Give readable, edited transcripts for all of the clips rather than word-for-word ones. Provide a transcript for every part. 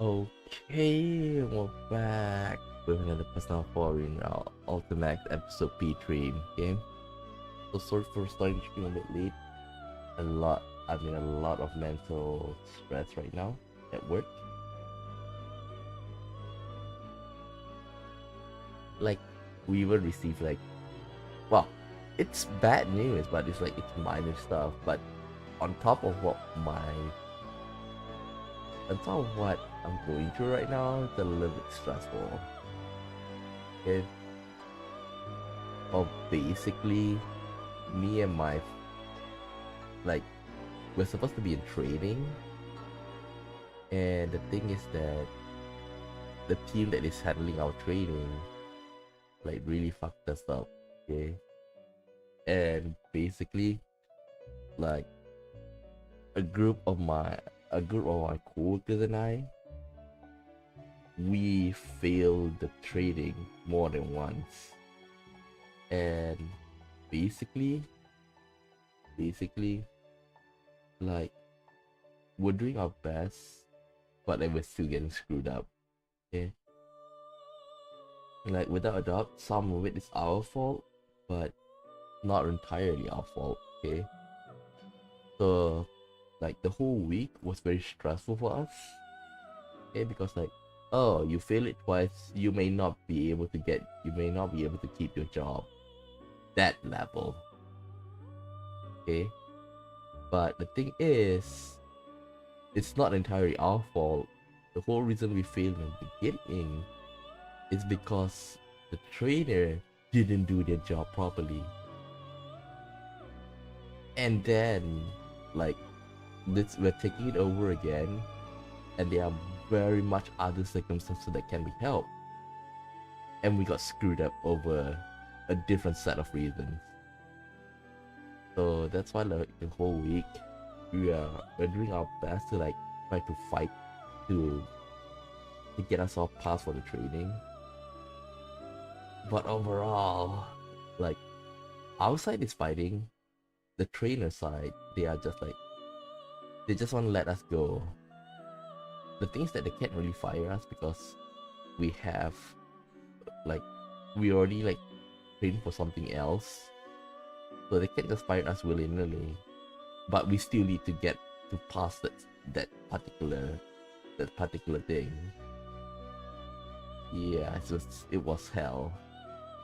Okay, we're back with another personal for Arena Ultimax episode P3 game. So sorry for starting the stream a bit late. A lot of mental stress right now at work. Like, we even receive well, it's bad news, but it's minor stuff. But on top of what my, on top of what I'm going through right now, it's a little bit stressful. Okay, well, basically, me and my like we're supposed to be in training, and the thing is that the team that is handling our training really fucked us up. Okay, and basically like a group of my coworkers and I, we failed the training more than once, and basically basically like we're doing our best, but then we're still getting screwed up. Okay, like without a doubt, some of it is our fault, but not entirely our fault. Okay, so like the whole week was very stressful for us. Okay, because oh, you fail it twice, you may not be able to keep your job. That level. Okay, but the thing is, it's not entirely our fault. The whole reason we failed in the beginning is because the trainer didn't do their job properly. And then, like, we're taking it over again, and there are very much other circumstances that can be helped. And we got screwed up over a different set of reasons. So that's why the whole week we're doing our best to try to fight to get us all passed for the training. But overall, like, our side is fighting. The trainer side, they are just they just want to let us go. The thing is that they can't really fire us because we have we already trained for something else, so they can't just fire us willy-nilly. But we still need to get to pass that particular thing. Yeah, it was hell.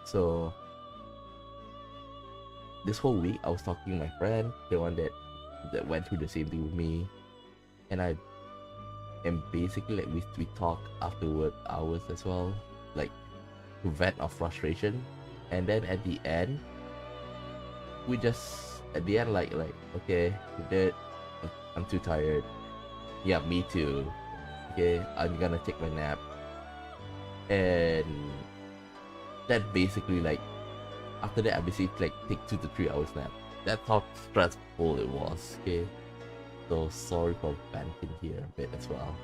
So this whole week I was talking to my friend, the one that went through the same thing with me, and basically we talk after work hours as well, to vent our frustration. And then at the end, okay, dude, I'm too tired. Yeah, me too. Okay, I'm gonna take my nap. And that basically after that I basically take 2 to 3 hours nap. That's how stressful it was. Okay, so sorry for venting here a bit as well.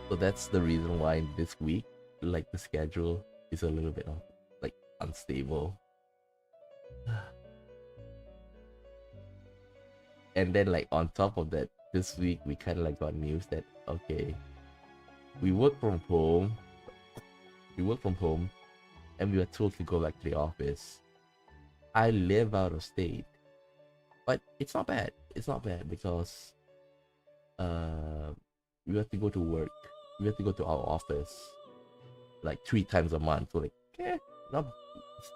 So that's the reason why this week the schedule is a little bit of unstable. And then on top of that, this week we kind of got news that okay, we work from home and we were told to go back to the office. I live out of state, but it's not bad because we have to go to work, we have to go to our office 3 times a month. So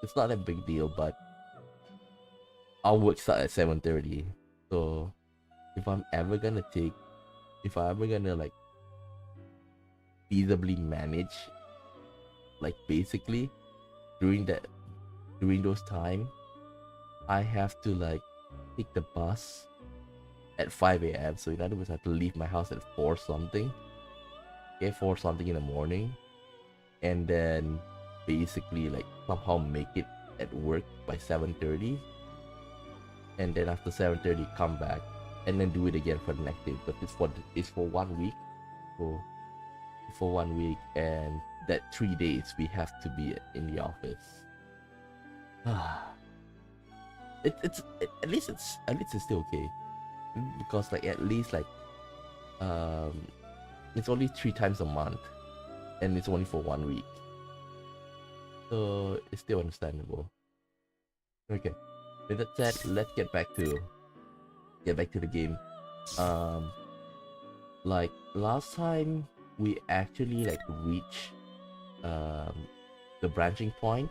it's not a big deal, but our work starts at 7:30. So if I'm ever gonna feasibly manage basically during those time, I have to take the bus at 5 a.m. So in other words, I have to leave my house at 4 something. Okay, 4 something in the morning, and then basically somehow make it at work by 7:30, and then after 7:30 come back and then do it again for the next day. But it's for 1 week, for 1 week, and that 3 days we have to be in the office. At least it's still okay, because at least it's only 3 times a month, and it's only for 1 week, so it's still understandable. Okay, with that said, let's get back to the game. Like last time, we actually like reach the branching point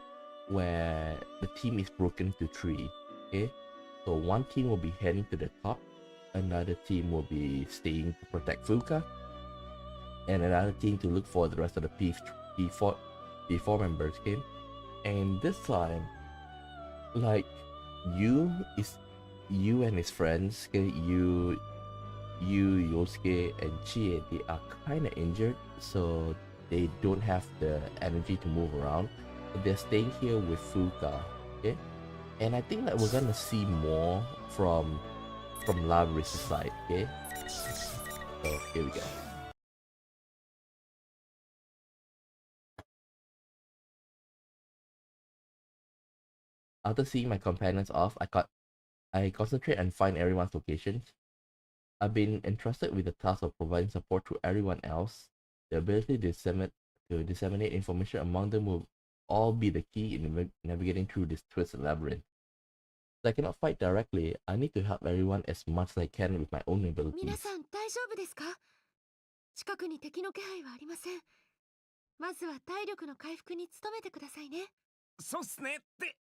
where the team is broken into 3. Okay, so one team will be heading to the top, another team will be staying to protect Fuka, and another team to look for the rest of the P4 members. Okay, and this time, like you and his friends, okay, you, Yosuke, and Chie, they are kind of injured, so they don't have the energy to move around. So they're staying here with Fuka. Okay, and I think that we're gonna see more from Labrys' side. Okay, so here we go. After seeing my companions off, I concentrate and find everyone's locations. I've been entrusted with the task of providing support to everyone else. The ability to disseminate information among them will all be the key in navigating through this twisted labyrinth. Since I cannot fight directly, I need to help everyone as much as I can with my own abilities. 皆さん大丈夫ですか？近くに敵の気配はありません。まずは体力の回復に努めてくださいね。そうっすねって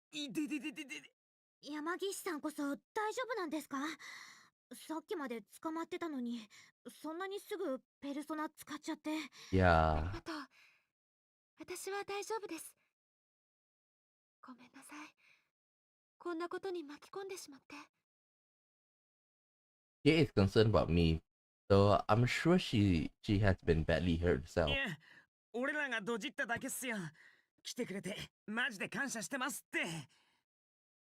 山岸さんこそ大丈夫なんですか？さっきまで捕まってたのに、そんなにすぐペルソナ使っちゃって。あ Yeah. りがとう。私は大丈夫です。ごめんなさい。こんなことに巻き込んでしまって。She is concerned about me, so I'm sure she has been badly hurt herself. いや、俺らがドジっただけっすよ。来てくれてマジで感謝してますって。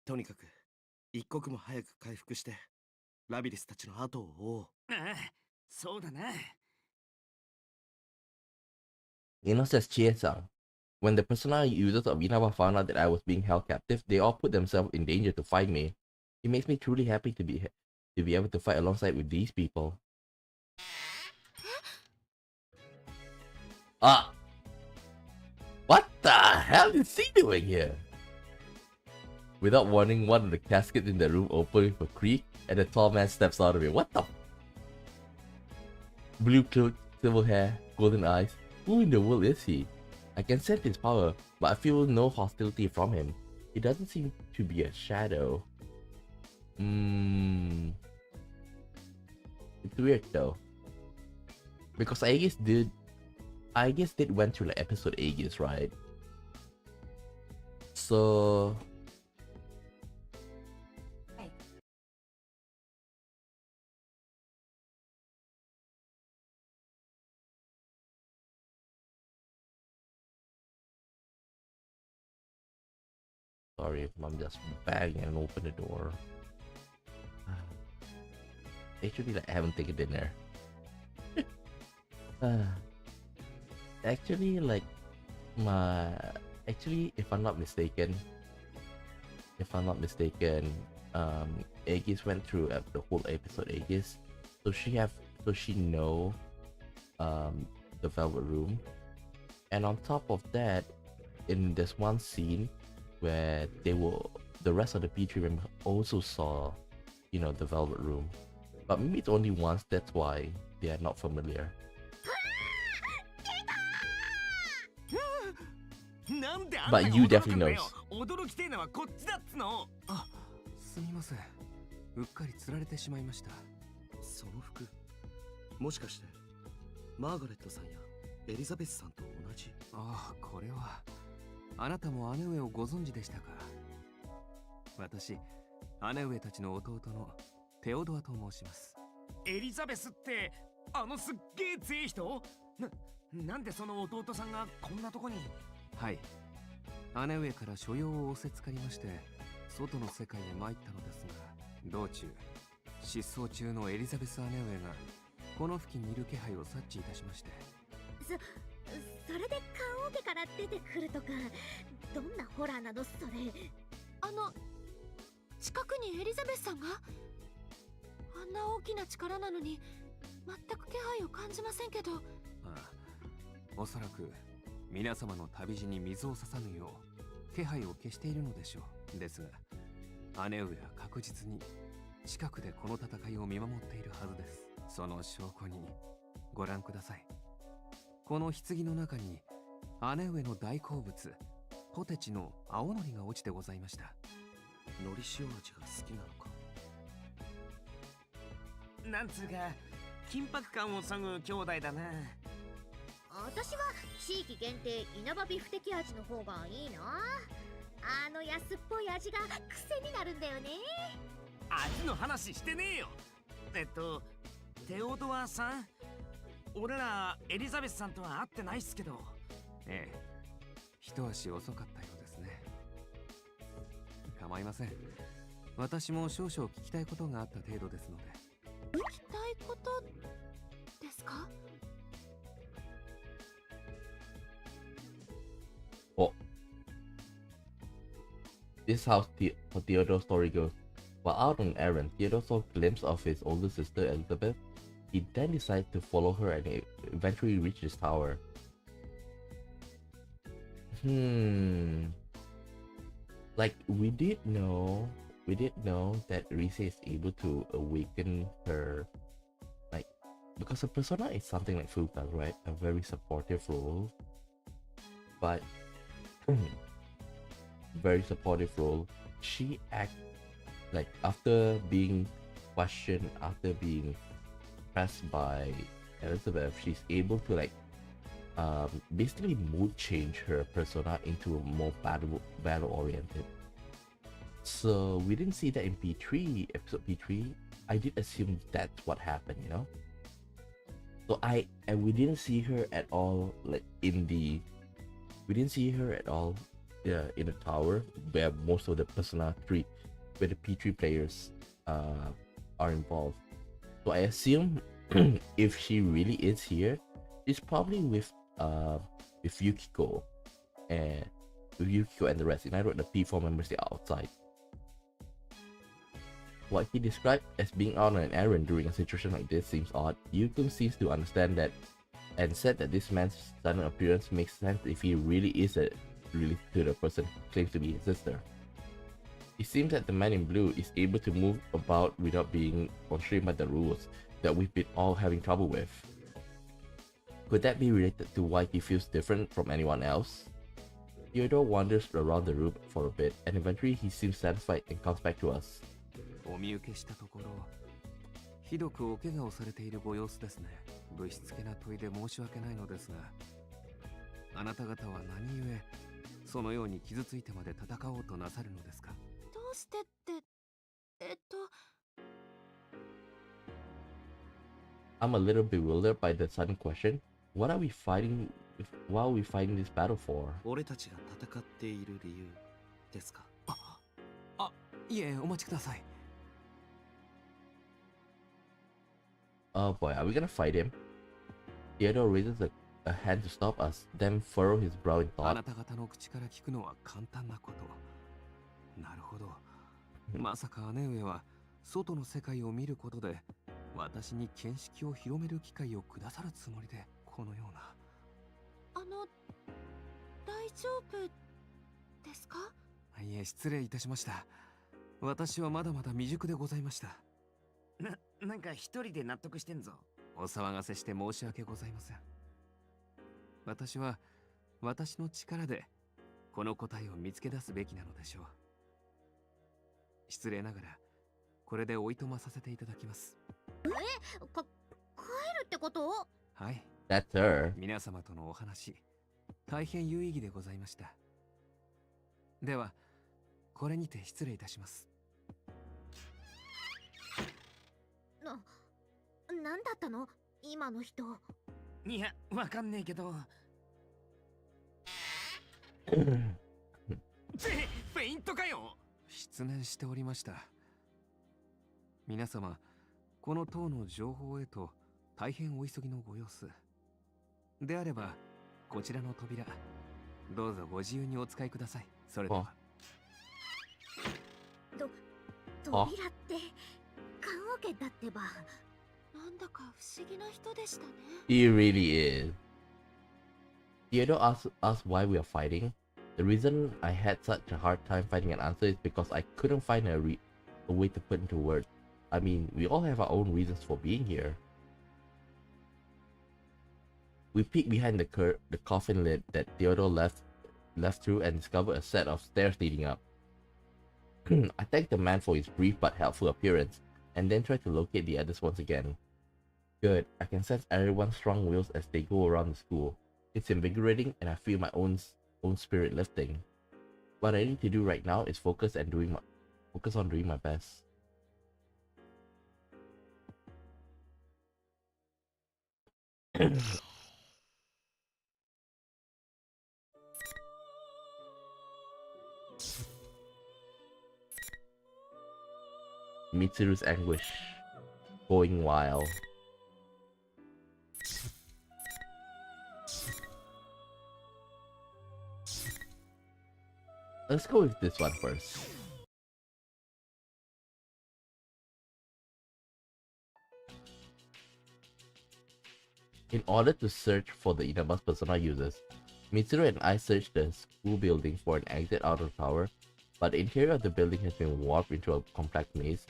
とにかく一刻も早く回復してラビリスたちの後を追おう。ああ、そうだな。Says Chie-san. When the personnel users of Inaba found out that I was being held captive, they all put themselves in danger to find me. It makes me truly happy to be able to fight alongside with these people. What the hell is he doing here? Without warning, one of the caskets in the room opened with a creak, and a tall man steps out of it. What the? Blue cloak, silver hair, golden eyes. Who in the world is he? I can sense his power, but I feel no hostility from him. He doesn't seem to be a shadow. It's weird though, because Aegis did went through like episode Aegis, right? So sorry, I'm just banging and open the door. Actually, like, I haven't taken dinner. Actually, like, if I'm not mistaken, Aegis went through the whole episode Aegis, so she know the Velvet Room, and on top of that, in this one scene where the rest of the P3 members also saw, the Velvet Room, but maybe it's only once. That's why they are not familiar. なんであん But たが you 驚 definitely くんだ knows. よ。驚きてえのはこっちだっつの。あ、すみません。うっかり釣られてしまいました。その服もしかしてマーガレットさんやエリザベスさんと同じ？ああ、これはあなたも姉上をご存知でしたか。私、姉上たちの弟のテオドアと申します。エリザベスってすっげえ強い人？なんでその弟さんがこんなとこに？はい。姉上から所用を仰せつかりまして、外の世界へ参ったのですが、道中、失踪中のエリザベス姉上がこの付近にいる気配を察知いたしまして。それで棺桶から出てくるとか、どんなホラーなのそれ。近くにエリザベスさんが？あんな大きな力なのに全く気配を感じませんけど。ああ、おそらく皆様の旅路に水を差さぬよう気配を消しているのでしょう。ですが姉上は確実に近くでこの戦いを見守っているはずです。その証拠にご覧ください。この棺の中に姉上の大好物ポテチの青のりが落ちてございました。海苔塩味が好きなのか。なんつうか緊迫感をそぐ兄弟だな。私は地域限定稲葉ビフテキ味の方がいいな。あの安っぽい味が癖になるんだよね。味の話してねえよ。テオドアさん、俺らエリザベスさんとは会ってないっすけど。ええ、一足遅かったようですね。構いません。私も少々聞きたいことがあった程度ですので。聞きたいことですか？Oh, this is how Theodore's story goes. While out on an errand, Theodore saw a glimpse of his older sister Elizabeth. He then decided to follow her and eventually reached his tower. Like we did know that Rise is able to awaken her, like, because her persona is something like Fuka, right? A very supportive role, but very supportive role. She act like after being questioned, after being pressed by Elizabeth, she's able to like basically mood change her persona into a more battle oriented. So we didn't see that in P3 episode P3. I did assume that's what happened, you know. So we didn't see her at all like in the in the tower where most of the Persona 3 where the P3 players are involved. So I assume if she really is here, it's probably with Yukiko and the rest. And I wrote the P4 members they are outside. What he described as being out on an errand during a situation like this seems odd. Yukiko seems to understand that and said that this man's sudden appearance makes sense if he really is related to the person who claims to be his sister. It seems that the man in blue is able to move about without being constrained by the rules that we've been all having trouble with. Could that be related to why he feels different from anyone else? Theodore wanders around the room for a bit, and eventually he seems satisfied and comes back to us. お見受けしたところ、ひどくお怪我をされているご様子ですね。ぶしつけな問いで申し訳ないのですが、あなた方は何故そのように傷ついてまで戦おうとなさるのですか？どうしてって、I'm a little bewildered by the sudden question. What are we fighting? What are we fighting this battle for? 俺たちが戦っている理由ですか？いえ、お待ちください。Oh boy, are we gonna fight him? Theodore raises a hand to stop us, then furrow his brow in あ thought. なた方の口から聞くのは簡単なこと。なるほど。まさか姉上は外の世界を見ることで私に見識を広める機会をくださるつもりでこのような。大丈夫ですか？いえ、失礼いたしました。私はまだまだ未熟でございました。なんか一人で納得してんぞ。お騒がせして申し訳ございません。私は私の力でこの答えを見つけ出すべきなのでしょう。失礼ながらこれでおいとまさせていただきます。帰るってこと？はい。That's her. 皆様とのお話、大変有意義でございました。では、これにて失礼いたします。なんだったの？今の人。いや、わかんねえけど。フェイントかよ。失念しておりました。皆様、この塔の情報へと大変お急ぎのご様子。であれば、こちらの扉、どうぞご自由にお使いください。それでは。扉って棺桶だってば。なんなんだか不思議な人でしたね。 He really is. Theodore asked why we are fighting. The reason I had such a hard time finding an answer is because I couldn't find a way to put into words. I mean, we all have our own reasons for being here. We peeked behind the coffin lid that Theodore left through and discovered a set of stairs leading up. I thanked the man for his brief but helpful appearance, and then tried to locate the others once again. Good, I can sense everyone's strong wills as they go around the school. It's invigorating, and I feel my own spirit lifting. What I need to do right now is focus on doing my best. Mitsuru's anguish going wild. Let's go with this one first. In order to search for the Inaba's persona users, Mitsuru and I searched the school building for an exit out of the tower, but the interior of the building has been warped into a complex maze.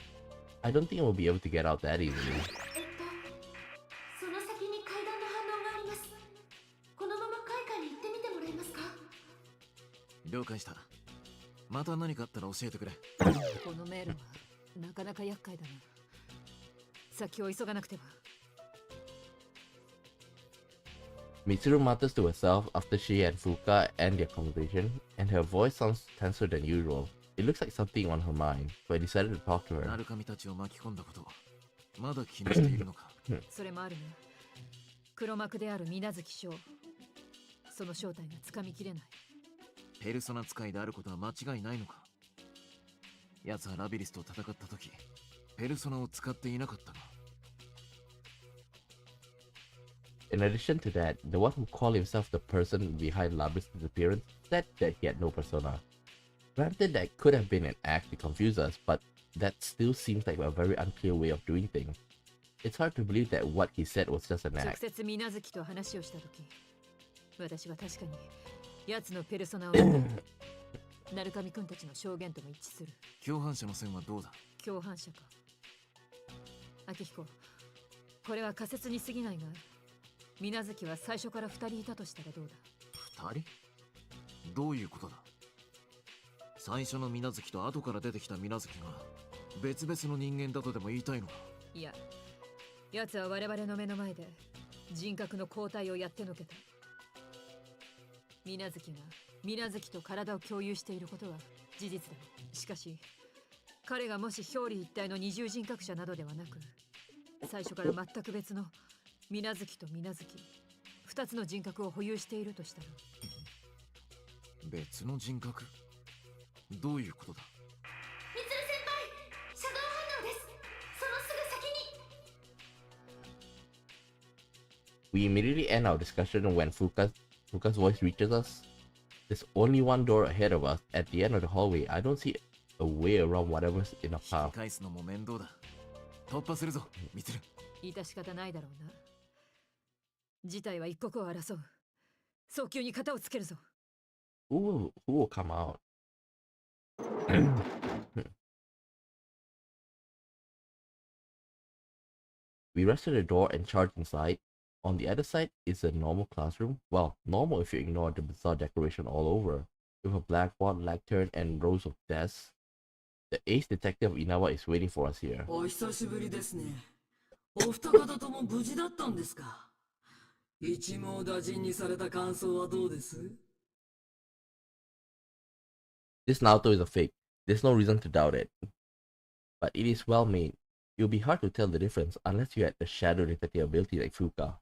I don't think we'll be able to get out that easily. その先に階段の反応があります。このまま階下に行ってみてもらえますか？了解した。また何かあったら教えてくれ。この迷路はなかなか厄介だな。先を急がなくては。Mitsuru mutters to herself after she and Fuka end their conversation, and her voice sounds tenser than usual. It looks like something on her mind, so I decided to talk to her. なるかみたちを巻き込んだこと、まだ気にしているのか。それもあるね。黒幕である水無月翔。その正体がつかみきれない。ペルソナ使いであることは間違いないのか。奴はラビリスと戦った時、ペルソナを使っていなかったが。In addition to that, the one who called himself the person behind Labris's disappearance said that he had no persona. Granted, that could have been an act to confuse us, but that still seems like a very unclear way of doing things. It's hard to believe that what he said was just an 直 act. 接水無月と話をした時、私は確かに奴のペルソナを鳴神君たちの証言とも一致する。共犯者の線はどうだ。共犯者か。明彦、これは仮説に過ぎないが、水無月は最初から2人いたとしたらどうだ。2人？どういうことだ。最初の水無月と後から出てきた水無月が別々の人間だとでも言いたいのか。いや、奴は我々の目の前で人格の交代をやってのけた。水無月が水無月と体を共有していることは事実だ。しかし彼がもし表裏一体の二重人格者などではなく、最初から全く別の水無月と水無月2つの人格を保有しているとしたら。別の人格？どういうことだ。みつる先輩、シャドウ反応です。そのすぐ先に。 We immediately end our discussion when Fuka's voice reaches us. There's only one door ahead of us. At the end of the hallway, I don't see a way around whatever's in our 引き path. 返すのも面倒だ。突破するぞ、ミツル。致し方ないだろうな。事態は一刻を争う。早急に型をつけるぞ。Who will come out? We rush to the door and charge inside. On the other side is a normal classroom. Well, normal if you ignore the bizarre decoration all over, with a blackboard, lectern, and rows of desks. The ace detective of Inawa is waiting for us here. お久しぶりですね。お二方とも無事だったんですか。一網打尽にされた感想はどうです？ This Naruto is a fake. There's no reason to doubt it. But it is well made. It will be hard to tell the difference unless you had the shadow detective ability like Fuka.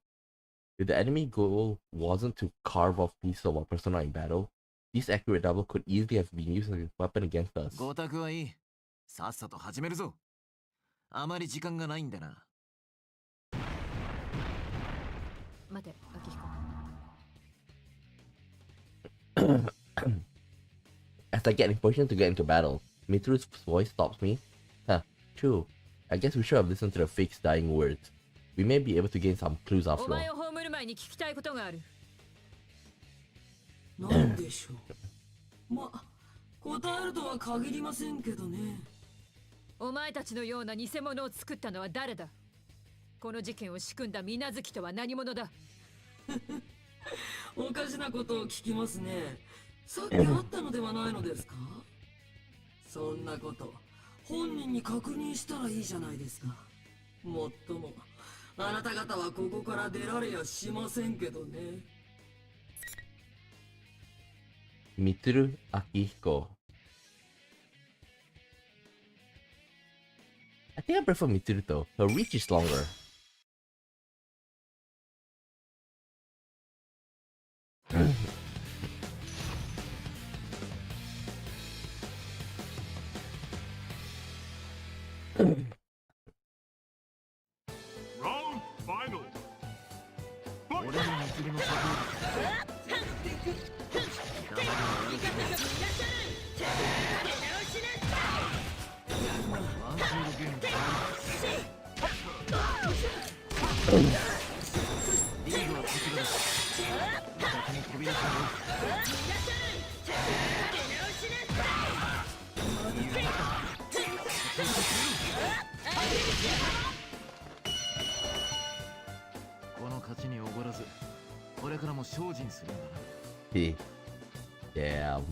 If the enemy goal wasn't to carve off pieces of our persona in battle, this accurate double could easily have been used as a weapon against us. ごたくはいい。さっさと始めるぞ。あまり時間がないんだな。待て、明彦。As I get impatient to get into battle, Mitsuru's voice stops me. Huh, true. I guess we should have listened to the fake's dying words. we may be able to gain some clues お after 前 all. を葬る前に聞きたいことがある。なんでしょう。答えるとは限りませんけどね。お前たちのような偽物を作ったのは誰だ？この事件を仕組んだ水無月とは何者だ？おかしなことを聞きますね。さっきあったのではないのですか？そんなこと本人に確認したらいいじゃないですか。もっともあなた方はここから出られやしませんけどね。Mitsuru Akihiko. I think I prefer Mitsuru though. Her reach is longer. Round final. 俺の見切りのサポワンシールゲームリーグはこちらです。先に飛び出すこの勝ちにおごらず、これからも精進するんだな。Damn.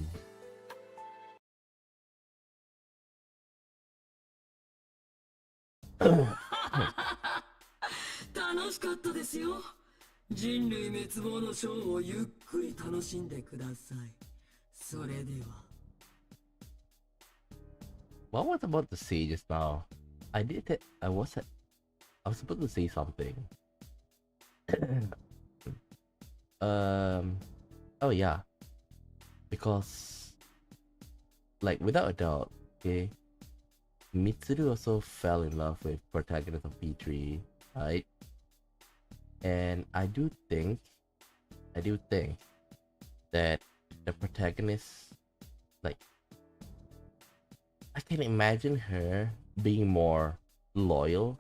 楽しかったですよ。人類滅亡のショーをゆっくり楽しんでください。それでは。What was I about to say just now? I was supposed to say something. Oh yeah. Because, like, without a doubt, okay, Mitsuru also fell in love with protagonist of P3, right? And I do think that the protagonist, like, I can imagine her being more loyal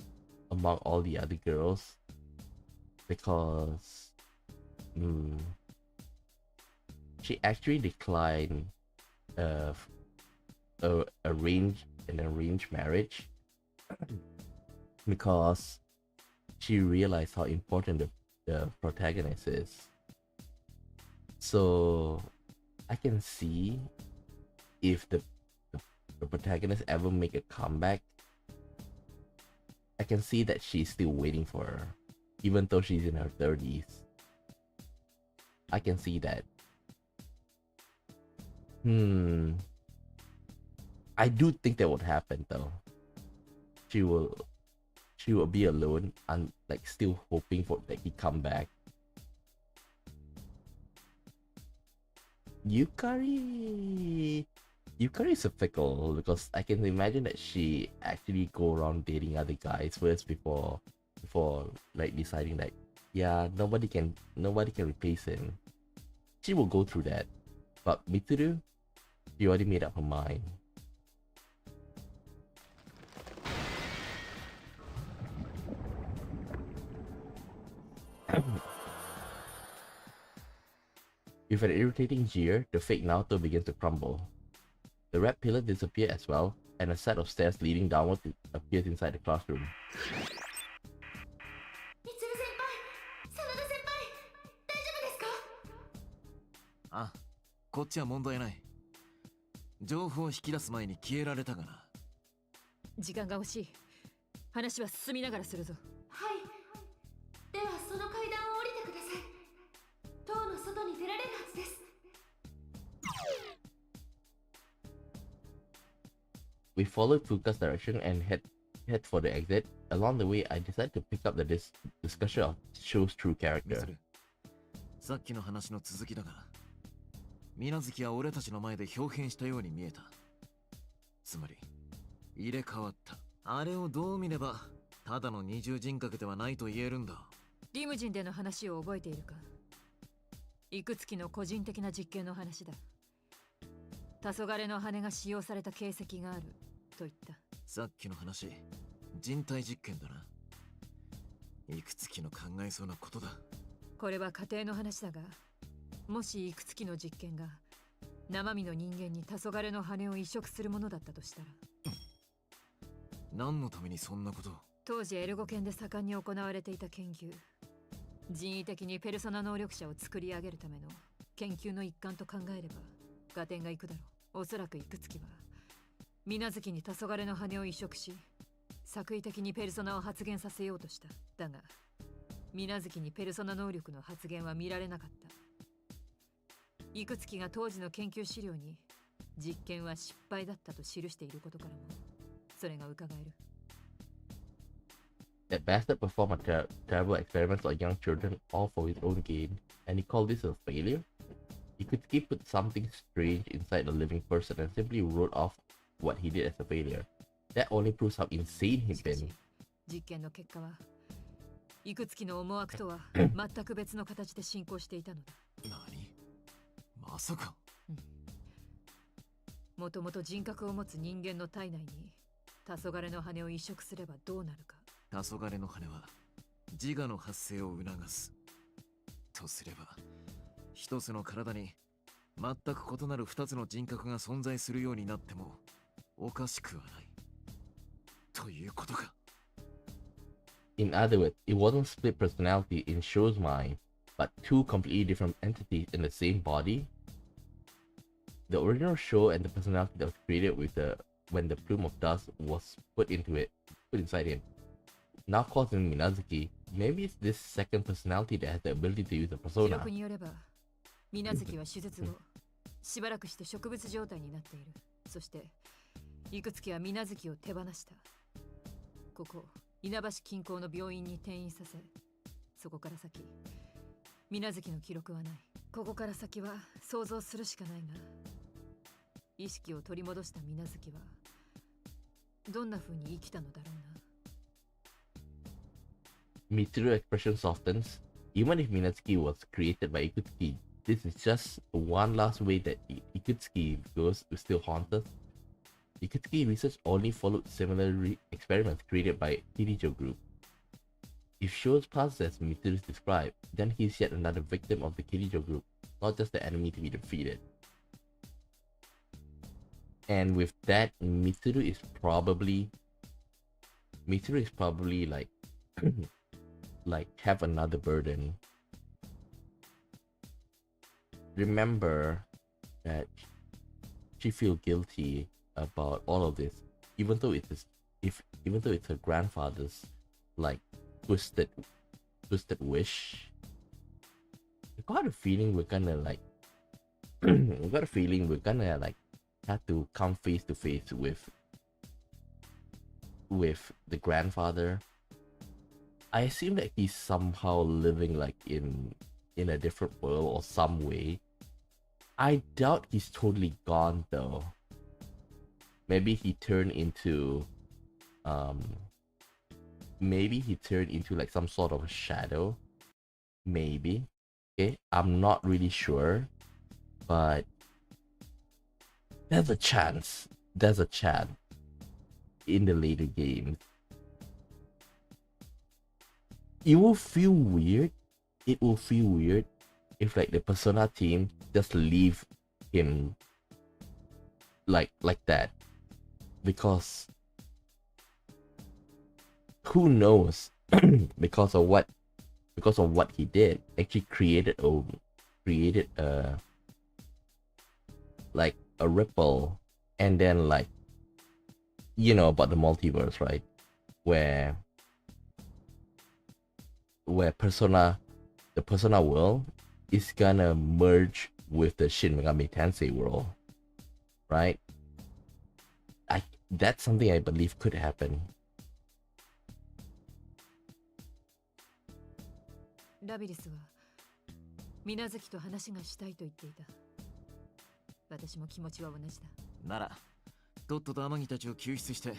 among all the other girls because she actually declined an arranged marriage because she realized how important the protagonist is. So I can see if the protagonist ever make a comeback, I can see that she's still waiting for her, even though she's in her 30s. I can see that. I do think that would happen though. She will be alone and like still hoping for that he come back. Yukari is a fickle because I can imagine that she actually go around dating other guys first before like deciding that yeah, nobody can replace him. She will go through that. But Mitsuru, she already made up her mind. With an irritating jeer, the fake Naruto begins to crumble. The red pillar disappears as well, and a set of stairs leading downward appears inside the classroom. あ、こっちは問題ない。情報を引き出す前に消えられたがな。時間が欲しい。話は進みながらするぞ。はい。ではその階段を降りてください。塔の外に出られるはずです。We followed Fuka's direction and head for the exit. Along the way, I decided to pick up the discussion of Shou's true character. さっきの話の続きだが、水無月は俺たちの前で表変したように見えた。つまり入れ替わった。あれをどう見ればただの二重人格ではないと言えるんだ。リムジンでの話を覚えているか？いくつきの個人的な実験の話だ。黄昏の羽が使用された形跡があると言った。さっきの話、人体実験だな。いくつきの考えそうなことだ。これは家庭の話だが、もしいくつきの実験が生身の人間に黄昏の羽を移植するものだったとしたら、何のためにそんなことを。当時エルゴ研で盛んに行われていた研究、人為的にペルソナ能力者を作り上げるための研究の一環と考えれば合点がいくだろう。おそらくいくつきは水無月に黄昏の羽を移植し、作為的にペルソナを発現させようとした。だが水無月にペルソナ能力の発現は見られなかった。いくつきが当時の研究資料に実験は失敗だったと記していることからもそれが伺える。That bastard performed terrible experiments on young children, all for his own gain, and he called this a failure? Ikutsky put something strange inside a living person and simply wrote off what he did as a failure. That only proves how insane he'd しかし been. 実験の結果はいくつきの思惑とは全く別の形で進行していたのだ。何？まさか。もともと人格を持つ人間の体内に黄昏の羽を移植すればどうなるか。黄昏の羽は自我の発生を促すとすれば、一つの体に全く異なる二つの人格が存在するようになってもおかしくはないということか。In other words, it wasn't split personality in Shou's mind, but two completely different entities in the same body. The original Shou and the personality that was created when the plume of dust was put inside him, now causing Minazuki. Maybe it's this second personality that has the ability to use a 記 persona. 録によれば水無月は手術後しばらくして植物状態になっている。そしていくつきは水無月を手放した。ここ稲葉市近郊の病院に転院させ、そこから先水無月の記録はない。ここから先は想像するしかないが、意識を取り戻した水無月はどんな風に生きたのだろうな。Mitsuru expression softens. Even if Minazuki was created by Ikutsuki, this is just one last way that Ikutsuki ghost will still haunt us. Ikutsuki research only followed similar experiments created by Kirijo Group. If Shou's past as Mitsuru described, then he's yet another victim of the Kirijo Group, not just the enemy to be defeated. And with that, Mitsuru is probably like like have another burden. Remember that she feels guilty about all of this, even though it's her grandfather's like twisted wish. I got a feeling we're gonna like have to come face to face with the grandfather. I assume that he's somehow living like in a different world or some way. I doubt he's totally gone though. Maybe he turned into like some sort of a shadow. Maybe. Okay, I'm not really sure, but there's a chance in the later games. It will feel weird if like the Persona team just leave him like that, because who knows, because of what he did, actually created a like a ripple, and then like, you know about the multiverse, right, where the Persona world is gonna merge with the Shin Megami Tensei world, right? That's something I believe could happen. ラビリスは水無月と話がしたいと言っていた。私も気持ちは同じだ。ならとっとと天城たちを救出して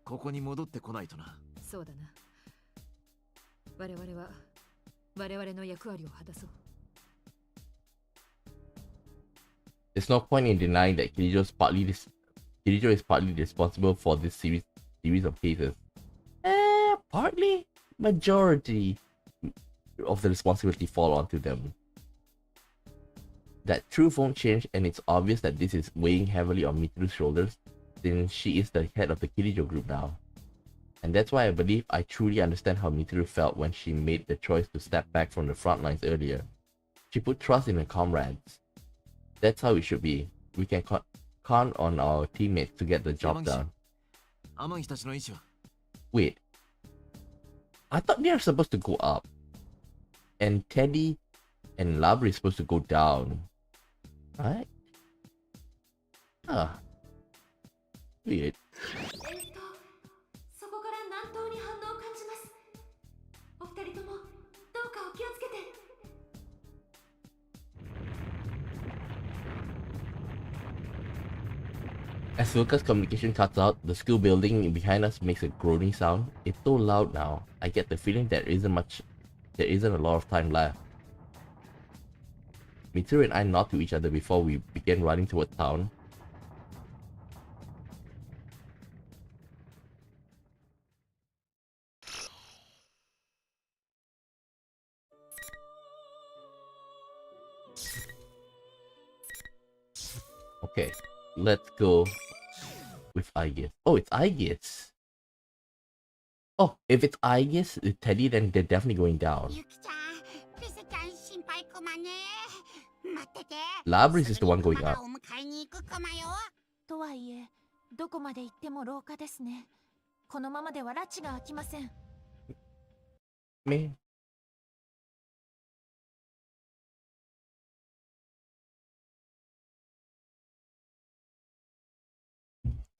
ここに戻ってこないとな。そうだな。我々の役割を果たそう。There's no point in denying that Kirijo is partly responsible for this series of cases. Partly? majority of the responsibility fall onto them. That truth won't change, and it's obvious that this is weighing heavily on Mituru's shoulders since she is the head of the Kirijo group now. And that's why I believe I truly understand how Mitsuru felt when she made the choice to step back from the front lines earlier. She put trust in her comrades. That's how it should be. We can count on our teammates to get the job done. Wait. I thought they are supposed to go up. And Teddy and Labri is supposed to go down. Right? Ah. Weird. そこから南東に反応を感じます。お二人ともどうかお気をつけて。As Luca's communication cuts out, the school building behind us makes a groaning sound. It's so loud now. I get the feeling there isn't a lot of time left. Mitsuru and I nod to each other before we begin running towards town. Okay, let's go with Aegis. Oh, it's Aegis. Oh, if it's Aegis, Teddy, then they're definitely going down. Labris is the one going up. とはいえ、どこまで行っても廊下ですね。このままでは拉致が開きません。Me?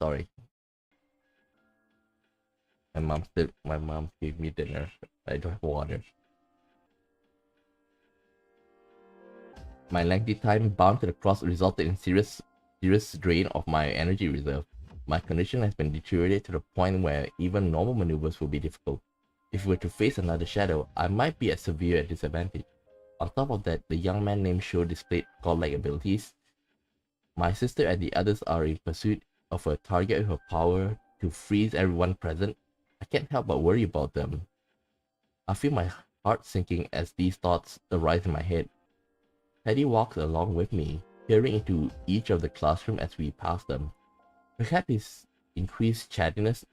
Sorry. My mom gave me dinner. I don't have water. My lengthy time bound to the cross resulted in serious drain of my energy reserve. My condition has been deteriorated to the point where even normal maneuvers will be difficult. If we were to face another shadow, I might be at severe disadvantage. On top of that, the young man named Sho displayed godlike abilities. My sister and the others are in pursuit of a target with her power to freeze everyone present. I can't help but worry about them. I feel my heart sinking as these thoughts arise in my head. Teddy walks along with me, peering into each of the classrooms as we pass them. Perhaps his increased chattiness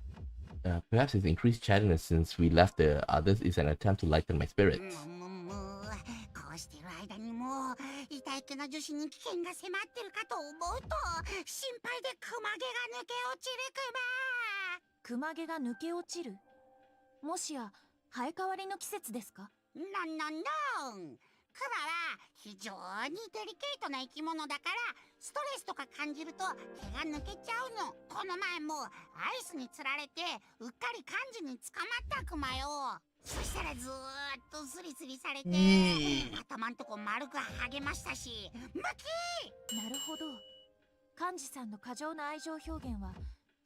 since we left the others is an attempt to lighten my spirits. こうしている間にもう痛いけな女子に危険が迫ってるかと思うと心配で熊毛が抜け落ちる熊毛が抜け落ちる？もしや生え変わりの季節ですか？ノンノンノン。クマは非常にデリケートな生き物だからストレスとか感じると毛が抜けちゃうの。この前もアイスにつられてうっかり漢字に捕まったクマよ。そしたらずーっとスリスリされて頭んとこ丸く励ましたしムキー。なるほど。漢字さんの過剰な愛情表現は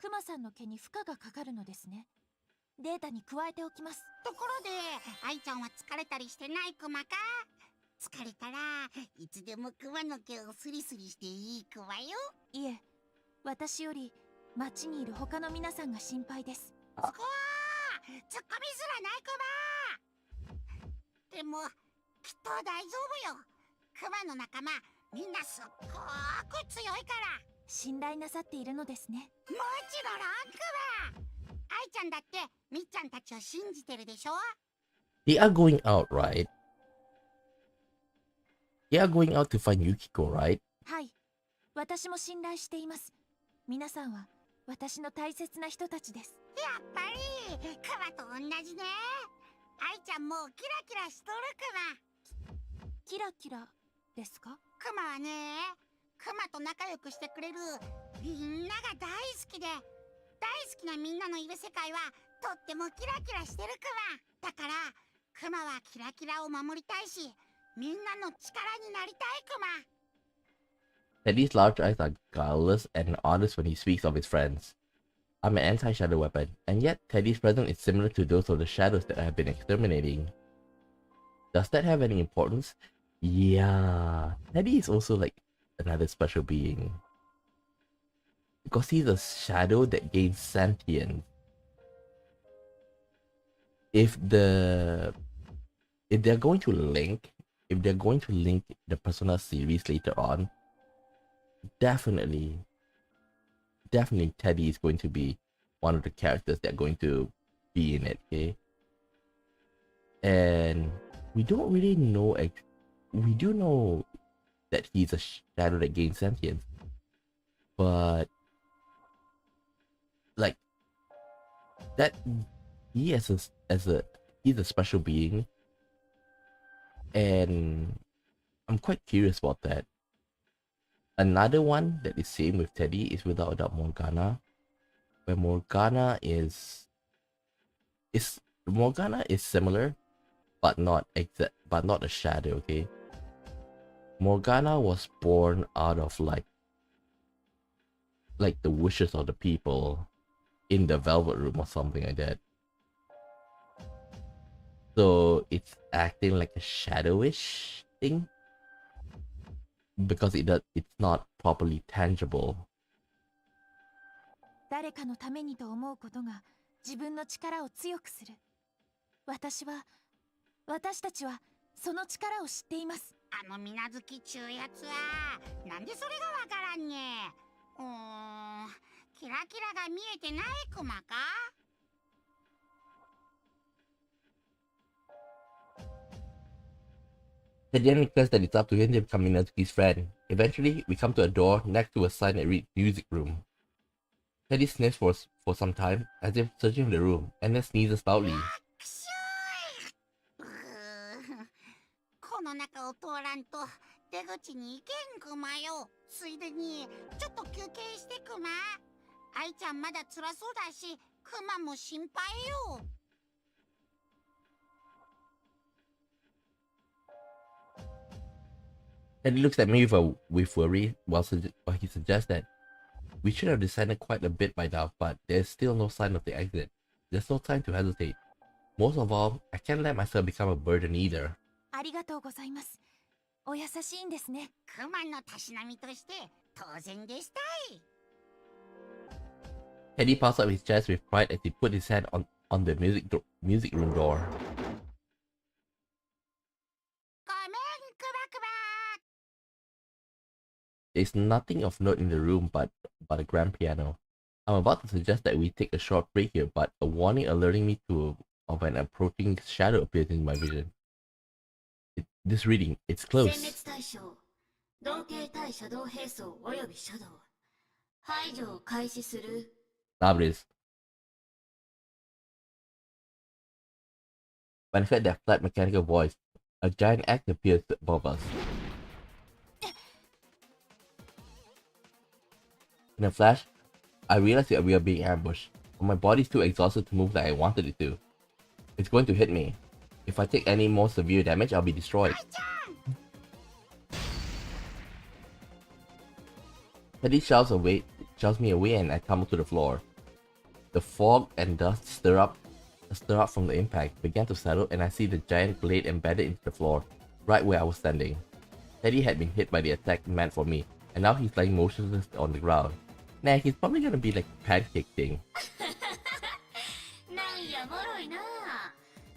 クマさんの毛に負荷がかかるのですね。データに加えておきます。ところで愛ちゃんは疲れたりしてないクマか？疲れたらいつでもクマの毛をスリスリしていいクマよ。いえ、私より町にいる他の皆さんが心配です。そこは突っ込みすらないクマ。でもきっと大丈夫よ。クマの仲間みんなすっごく強いから。信頼なさっているのですね。もちろんクマ。愛ちゃんだってみっちゃんたちを信じてるでしょ。 They are going out, right? They are going out to find Yukiko, right? はい、私も信頼しています。皆さんは私の大切な人たちです。やっぱりクマと同じね。愛ちゃんもキラキラしとるクマ。キラキラですか？クマはね、クマと仲良くしてくれるみんなが大好きで、大好きなみんなのいる世界はとってもキラキラしてるクマ。だからクマはキラキラを守りたいし、みんなの力になりたいクマ。Teddy's large eyes are guileless and honest when he speaks of his friends. I'm an anti-shadow weapon, and yet Teddy's presence is similar to those of the shadows that I have been exterminating. Does that have any importance? Yeah, Teddy is also like another special being. Because he's a shadow that gains sentience. if they're going to link the Persona series later on, definitely Teddy is going to be one of the characters that are going to be in it, okay? And we don't really know, we do know that he's a shadow that gains sentience, but like that he's a special being, and I'm quite curious about that. Another one that is same with Teddy is without a doubt Morgana, where Morgana is similar, but not a shadow, okay? Morgana was born out of like the wishes of the people in the Velvet Room or something like that. So it's acting like a shadowish thing because it's not properly tangible. 誰かのためにと思うことが自分の力を強くする。私たちはその力を知っています。あの水無月ちゅうやつはなんでそれがわからんね。キラキラが見えてないクマか。Teddy declares that it's up to him to become Minazuki's friend. Eventually, we come to a door next to a sign that reads Music Room. Teddy sniffs for some time, as if searching for the room, and then sneezes loudly. この中を通らんと出口に行けんクマよ。ついでにちょっと休憩してクマ。愛ちゃんまだ辛そうだし、クマも心配よ。Teddy looks at me with worry while he suggests that we should have descended quite a bit by now, but there's still no sign of the exit. There's no time to hesitate. Most of all, I can't let myself become a burden either. ありがとうございます。お優しいんですね。クマのたしなみとして当然でしたい。Teddy puffs up his chest with pride as he put his hand on the music room door. ごめんクバクバ。There's nothing of note in the room but a grand piano. I'm about to suggest that we take a short break here, but a warning alerting me of an approaching shadow appears in my vision. This reading, it's close. 殲滅対象、同型対シャドウ兵装およびシャドウ。排除を開始する。Now it is. When I heard that flat mechanical voice, a giant axe appears above us. In a flash, I realized that we are being ambushed, but my body's too exhausted to move like I wanted it to. It's going to hit me. If I take any more severe damage, I'll be destroyed. Teddy shouts me away and I tumble to the floor. The fog and dust stir up from the impact, began to settle, and I see the giant blade embedded into the floor, right where I was standing. Teddy had been hit by the attack meant for me, and now he's lying motionless on the ground. Nah, he's probably gonna be like a pancake thing. なんやもろいな。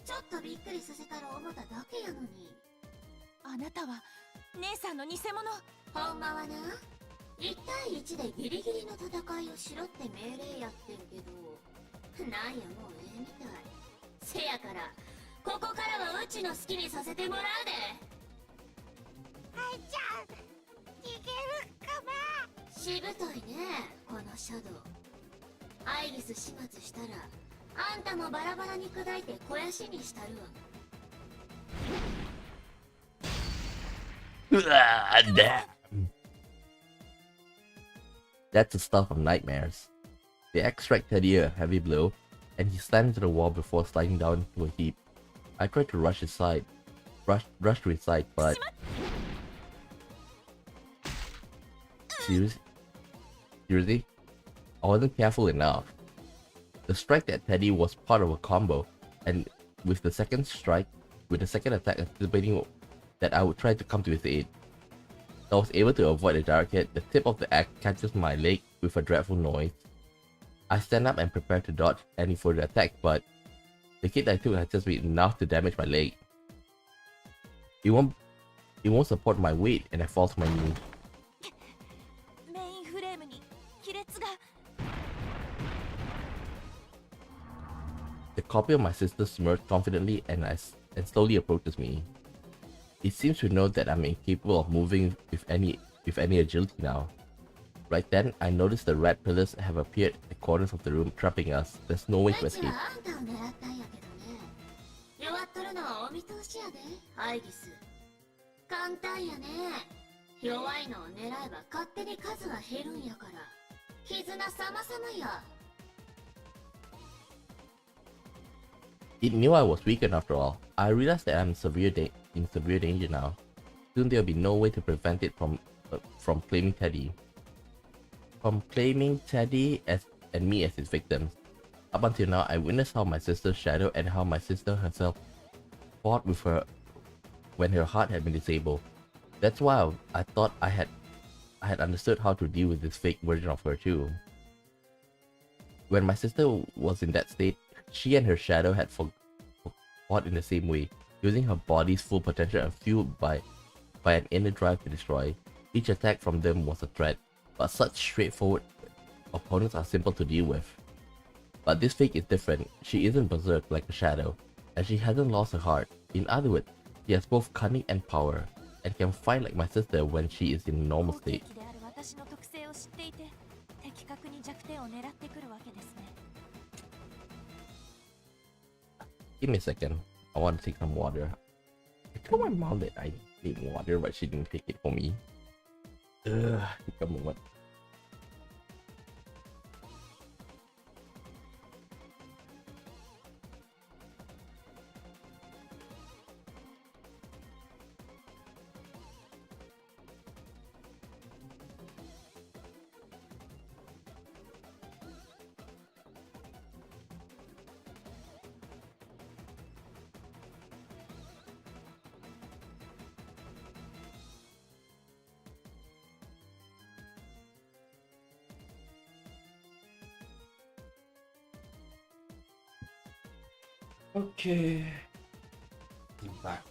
ちょっとびっくりさせたら思っただけやのに。あなたは姉さんの偽物。ほんまはな、1対1でギリギリの戦いをしろって命令やってんけど、なんやもうええみたい。せやからここからはうちの好きにさせてもらうで。愛ちゃん逃げるかな。しぶといね、このシャドウ。アイリス始末したらあんたもバラバラに砕いて肥やしにしたるわ。Damn. That's the stuff of nightmares. They extract Teddy a heavy blow, and he slams into the wall before sliding down to a heap. I tried to rush to his side, but seriously, I wasn't careful enough. The strike that Teddy was part of a combo, and with the second attack anticipating that I would try to come to his aid. I was able to avoid the direct hit. The tip of the axe catches my leg with a dreadful noise. I stand up and prepare to dodge any further attack, but The hit I took has just been enough to damage my leg. It won't support my weight and I fall to my knee. The copy of my sister smirked confidently and slowly approaches me. It seems to know that I'm incapable of moving with any agility now. Right then, I noticed the red pillars have appeared at the corners of the room, trapping us. There's no way to escape. It knew I was weakened after all. I realized that I'm in severe danger now. Soon there'll be no way to prevent it from claiming Teddy. From claiming Teddy and me as his victims. Up until now, I witnessed how my sister's shadow and how my sister herself fought with her when her heart had been disabled. That's why I thought I had understood how to deal with this fake version of her too. When my sister was in that state, she and her shadow had fought in the same way, using her body's full potential and fueled by an inner drive to destroy. Each attack from them was a threat, but such straightforward opponents are simple to deal with. But this fake is different. She isn't berserk like a shadow, and she hasn't lost her heart. In other words, she has both cunning and power, and can fight like my sister when she is in a normal state. Give me a second. I want to take some water. I told my mom that I need water, but she didn't take it for me. Ugh, take a moment. Okay. Back.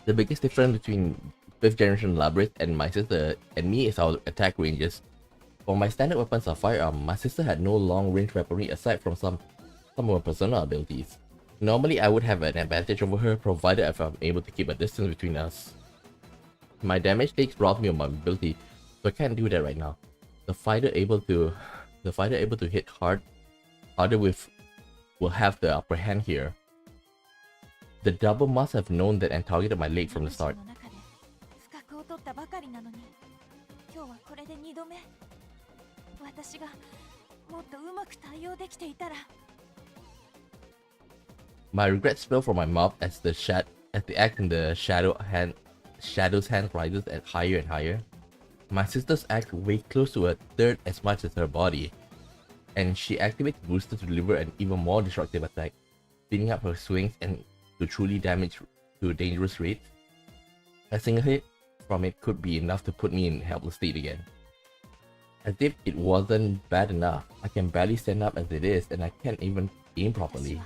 The biggest difference between 5th generation Labyrinth and my sister and me is our attack ranges. For my standard weapons of firearm, my sister had no long range weaponry aside from some of her personal abilities. Normally I would have an advantage over her provided if I'm able to keep a distance between us. My damage takes robs me of my ability, so I can't do that right now. The fighter able to hit harder will have the upper hand here. The double must have known that and targeted my leg from the start. My regrets spill from my mouth as the act in the shadow's hand rises at higher and higher. My sister's act weighs close to a third as much as her body, and she activates Booster to deliver an even more destructive attack, speeding up her swings and to truly damage to a dangerous rate. A single hit from it could be enough to put me in helpless state again. As if it wasn't bad enough, I can barely stand up as it is, and I can't even aim properly.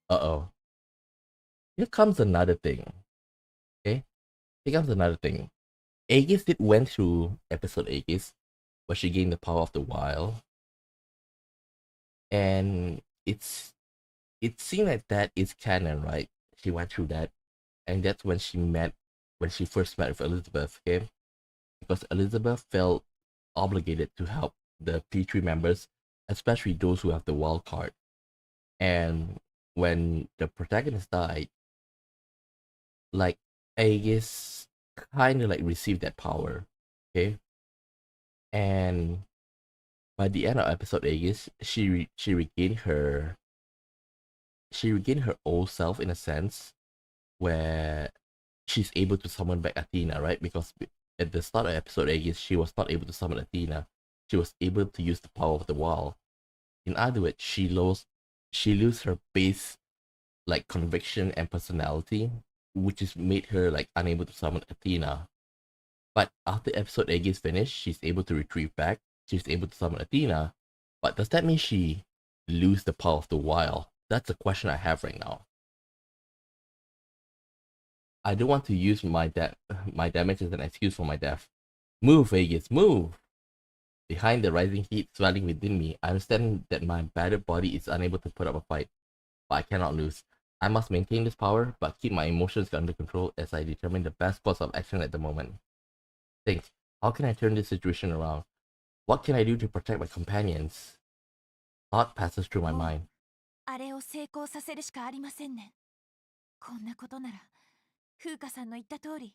Uh-oh. Here comes another thing. Okay? Here comes another thing. Aegis went through episode Aegis, where she gained the power of the wild. And it seemed like that is canon, right? She went through that. And that's when she first met with Elizabeth, okay? Because Elizabeth felt obligated to help the P3 members, especially those who have the wild card. And when the protagonist died, like Aegis kind of like received that power, okay? And by the end of episode Aegis, she regained her old self in a sense, where she's able to summon back Athena, right? Because at the start of episode 8, she was not able to summon Athena. She was able to use the power of the wall. In other words, she lose her base like conviction and personality, which is made her like unable to summon Athena. But after episode 8 is finished, she's able to retrieve back. She's able to summon Athena. But does that mean she lose the power of the wild? That's the question I have right now. I don't want to use my damage as an excuse for my death. Move, Vegas, move! Behind the rising heat swelling within me, I understand that my battered body is unable to put up a fight. But I cannot lose. I must maintain this power, but keep my emotions under control as I determine the best course of action at the moment. Think, how can I turn this situation around? What can I do to protect my companions? Thought passes through my mind. あれを成功させるしかありませんね。こんなことなら、風花さんの言った通り、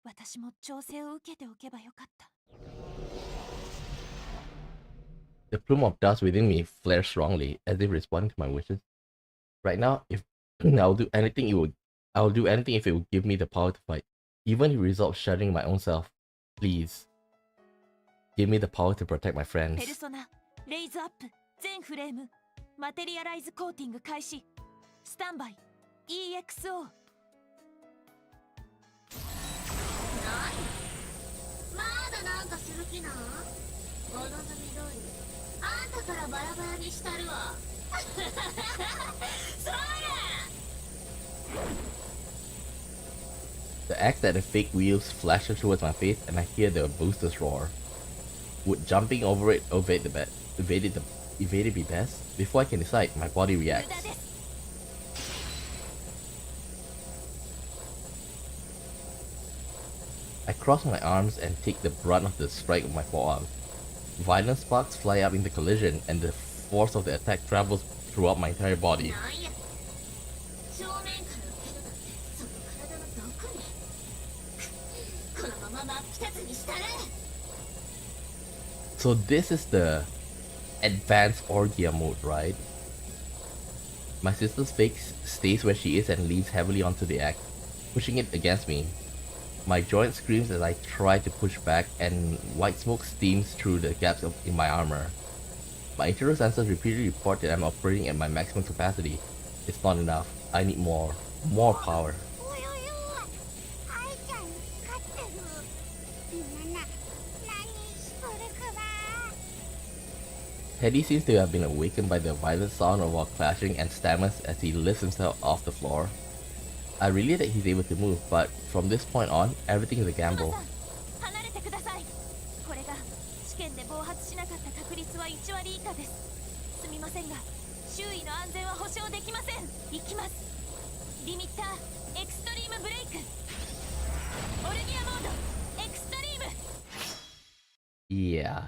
私も調整を受けておけばよかった。The plume of dust within me flares strongly, as if responding to my wishes. Right now, if I'll do anything, I'll do anything if it would give me the power to fight, even if it results shattering my own self. Please, give me the power to protect my friends. ペルソナ、レイズアップ、全フレーム、マテリアライズコーティング開始。スタンバイ、EXO。まだなんかする気な。お望み通り、あんたからバラバラにしたるわ。そら。The axe at the fake wheels flashes towards my face, and I hear the boosters roar. Would jumping over it evade it be best? Before I can decide, my body reacts. I cross my arms and take the brunt of the strike with my forearm. Violent sparks fly up in the collision, and the force of the attack travels throughout my entire body. So this is the advanced Orgia mode, right? My sister's face stays where she is and leans heavily onto the axe, pushing it against me. My joint screams as I try to push back, and white smoke steams through the gaps in my armor. My internal sensors repeatedly report that I'm operating at my maximum capacity. It's not enough. I need more power. Teddy seems to have been awakened by the violent sound of our clashing and stammers as he lifts himself off the floor. I relay that he's able to move, but from this point on, everything is a gamble. Yeah.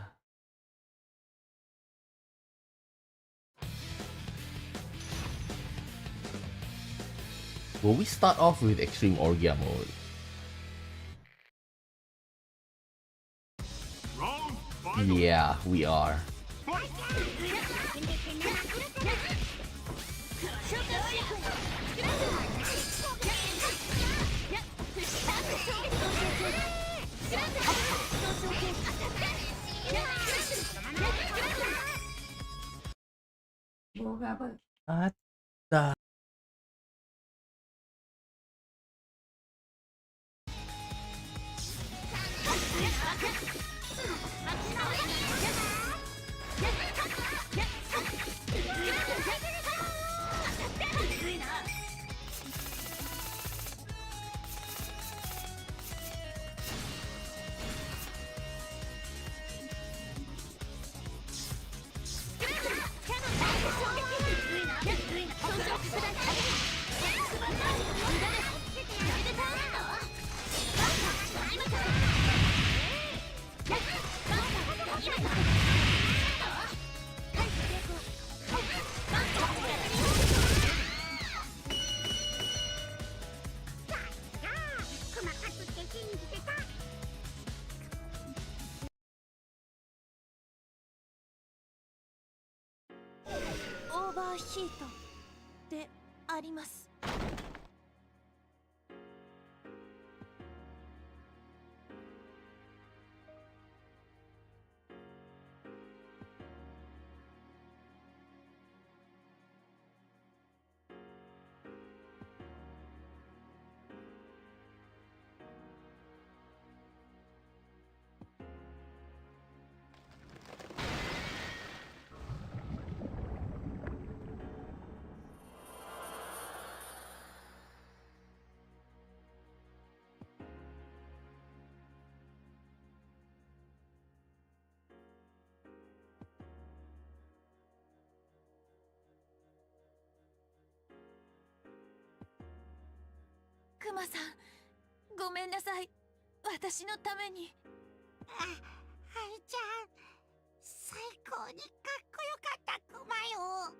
Will we start off with Extreme Orgia mode? Yeah, we are. Atta. クマさん、ごめんなさい。私のために。愛ちゃん、最高にかっこよかったクマよ。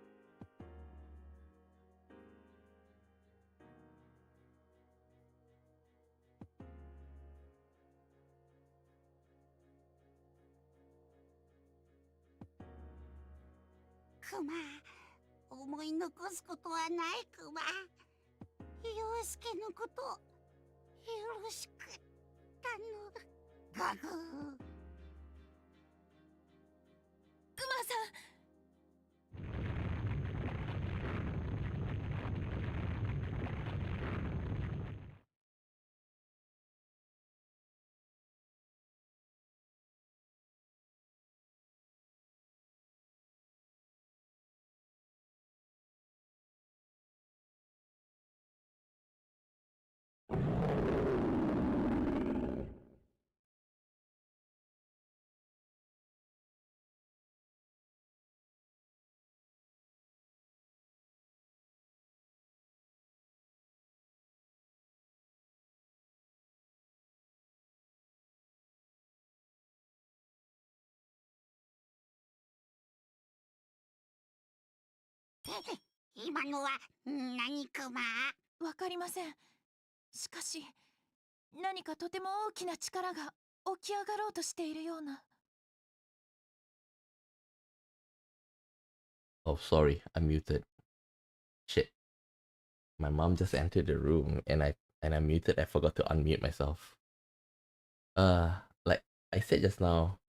クマ、思い残すことはないクマ。陽介のことよろしく頼む。ガグー。クマさん。今のは何クマ？わかりません。しかし、何かとても大きな力が起き上がろうとしているような。Oh, sorry, I muted. Shit. My mom just entered the room and I muted. I forgot to unmute myself. Like I said just now,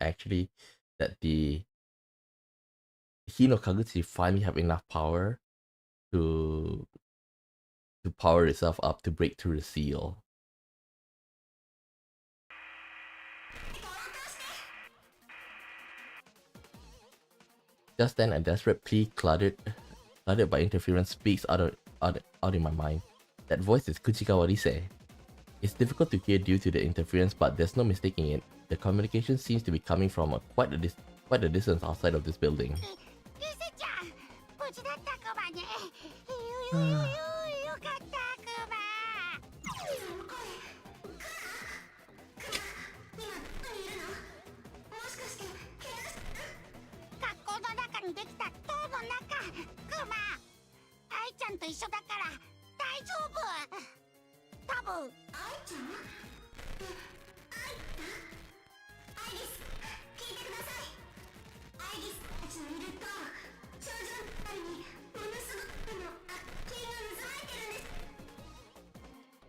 actually, that the Hino Kaguchi finally have enough power to power itself up to break through the seal. Just then, a desperate plea cluttered by interference speaks out in my mind. That voice is Kuchikawa Rise. It's difficult to hear due to the interference, but there's no mistaking it. The communication seems to be coming from quite a distance outside of this building.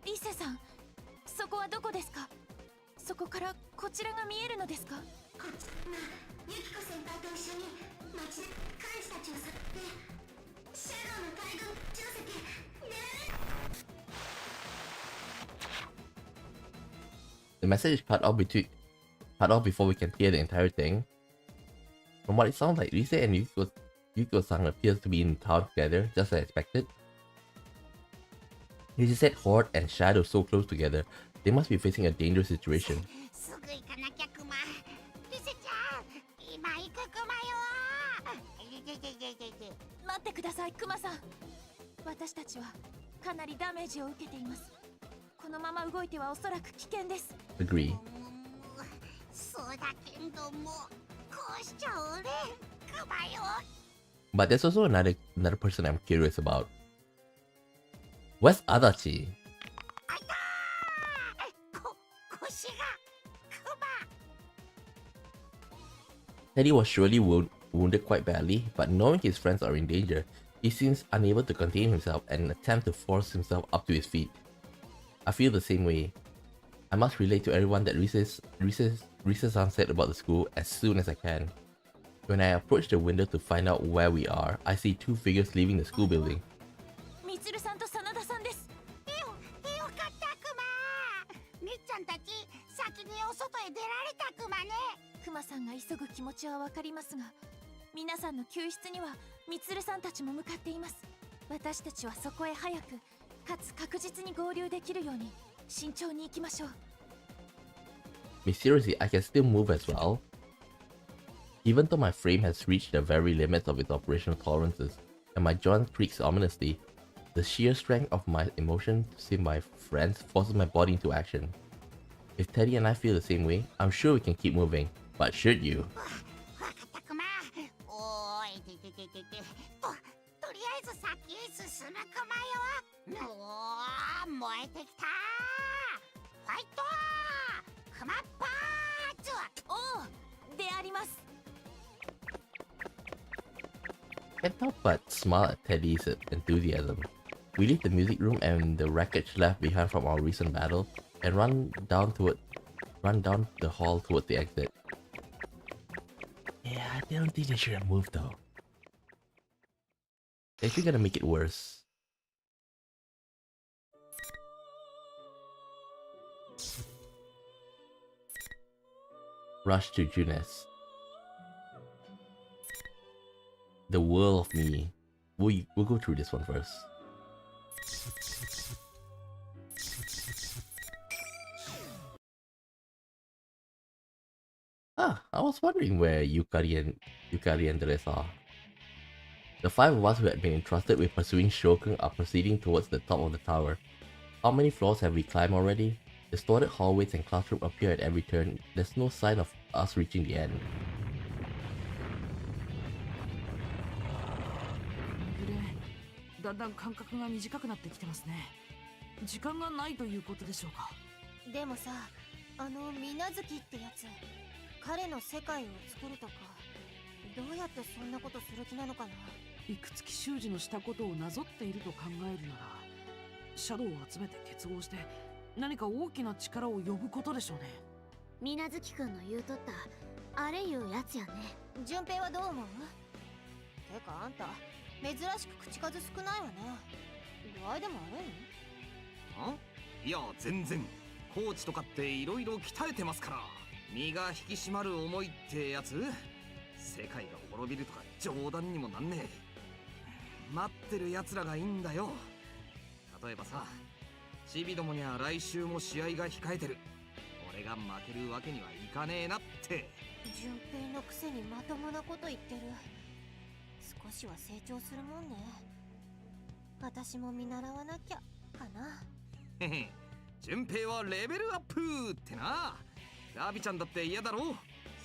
リセさん、そこはどこですか？そこからこちらが見えるのですか？こっちユキコ先輩と一緒に町で幹事たちを去ってシャドウの大群打ち寄せて狙え。 The message is cut off before we can hear the entire thing. From what it sounds like, Rise and Yukiko-san appears to be in town together, just as expected. He said Horde and Shadow so close together, they must be facing a dangerous situation. 待ってください、クマさん。私たちはかなりダメージを受けています。このまま動いてはおそらく危険です。Agree. そうだけども、こうしちゃうね、クマよ。 But there's also another person I'm curious about. Where's Adachi? Teddy was surely wounded quite badly, but knowing his friends are in danger, he seems unable to contain himself and attempt to force himself up to his feet. I feel the same way. I must relate to everyone that Risa-san said about the school as soon as I can. When I approach the window to find out where we are, I see two figures leaving the school building. みつるさんと真田さんです。よかったクマ。みっちゃんたち先にお外へ出られたクマね。クマさんが急ぐ気持ちはわかりますが、皆さんの救出にはみつるさんたちも向かっています。私たちはそこへ早くかつ確実に合流できるように慎重に行きましょう。 Mysteriously, I can still move as well. Even though my frame has reached the very limits of its operational tolerances, and my joint creaks ominously, The sheer strength of my emotion to save my friends forces my body into action. If Teddy and I feel the same way, I'm sure we can keep moving. But should you? わかったクマ。おーいててててて。とりあえず先へ進むクマよ。おー、燃えてきた。ファイトクマパーツ。おう、であります。Can't help but smile at Teddy's enthusiasm. We leave the music room and the wreckage left behind from our recent battle and run down the hall towards the exit. Yeah, I don't think they should have moved though. They're actually gonna make it worse. Rush to Junes. The world of me. We'll go through this one first. I was wondering where Yukari and Dres are. The 5 of us who had been entrusted with pursuing Shogun are proceeding towards the top of the tower. How many floors have we climbed already? Distorted hallways and classrooms appear at every turn. There's no sign of us reaching the end. だんだん間隔が短くなってきてますね。時間がないということでしょうか。でもさ、水無月ってやつ、彼の世界を作るとか、どうやってそんなことする気なのかな。いくつき習字のしたことをなぞっていると考えるなら、シャドウを集めて結合して何か大きな力を呼ぶことでしょうね。水無月くんの言うとったあれいうやつやね。順平はどう思う？てかあんた珍しく口数少ないわね。具合でも悪いの？ん？いや全然。コーチとかっていろいろ鍛えてますから。身が引き締まる思いってやつ？世界が滅びるとか冗談にもなんねえ。待ってる奴らがいいんだよ。例えばさ、チビどもには来週も試合が控えてる。俺が負けるわけにはいかねえなって。順平のくせにまともなこと言ってる。少しは成長するもんね。私も見習わなきゃかな。へへ、順平はレベルアップってな。ガビちゃんだって嫌だろう。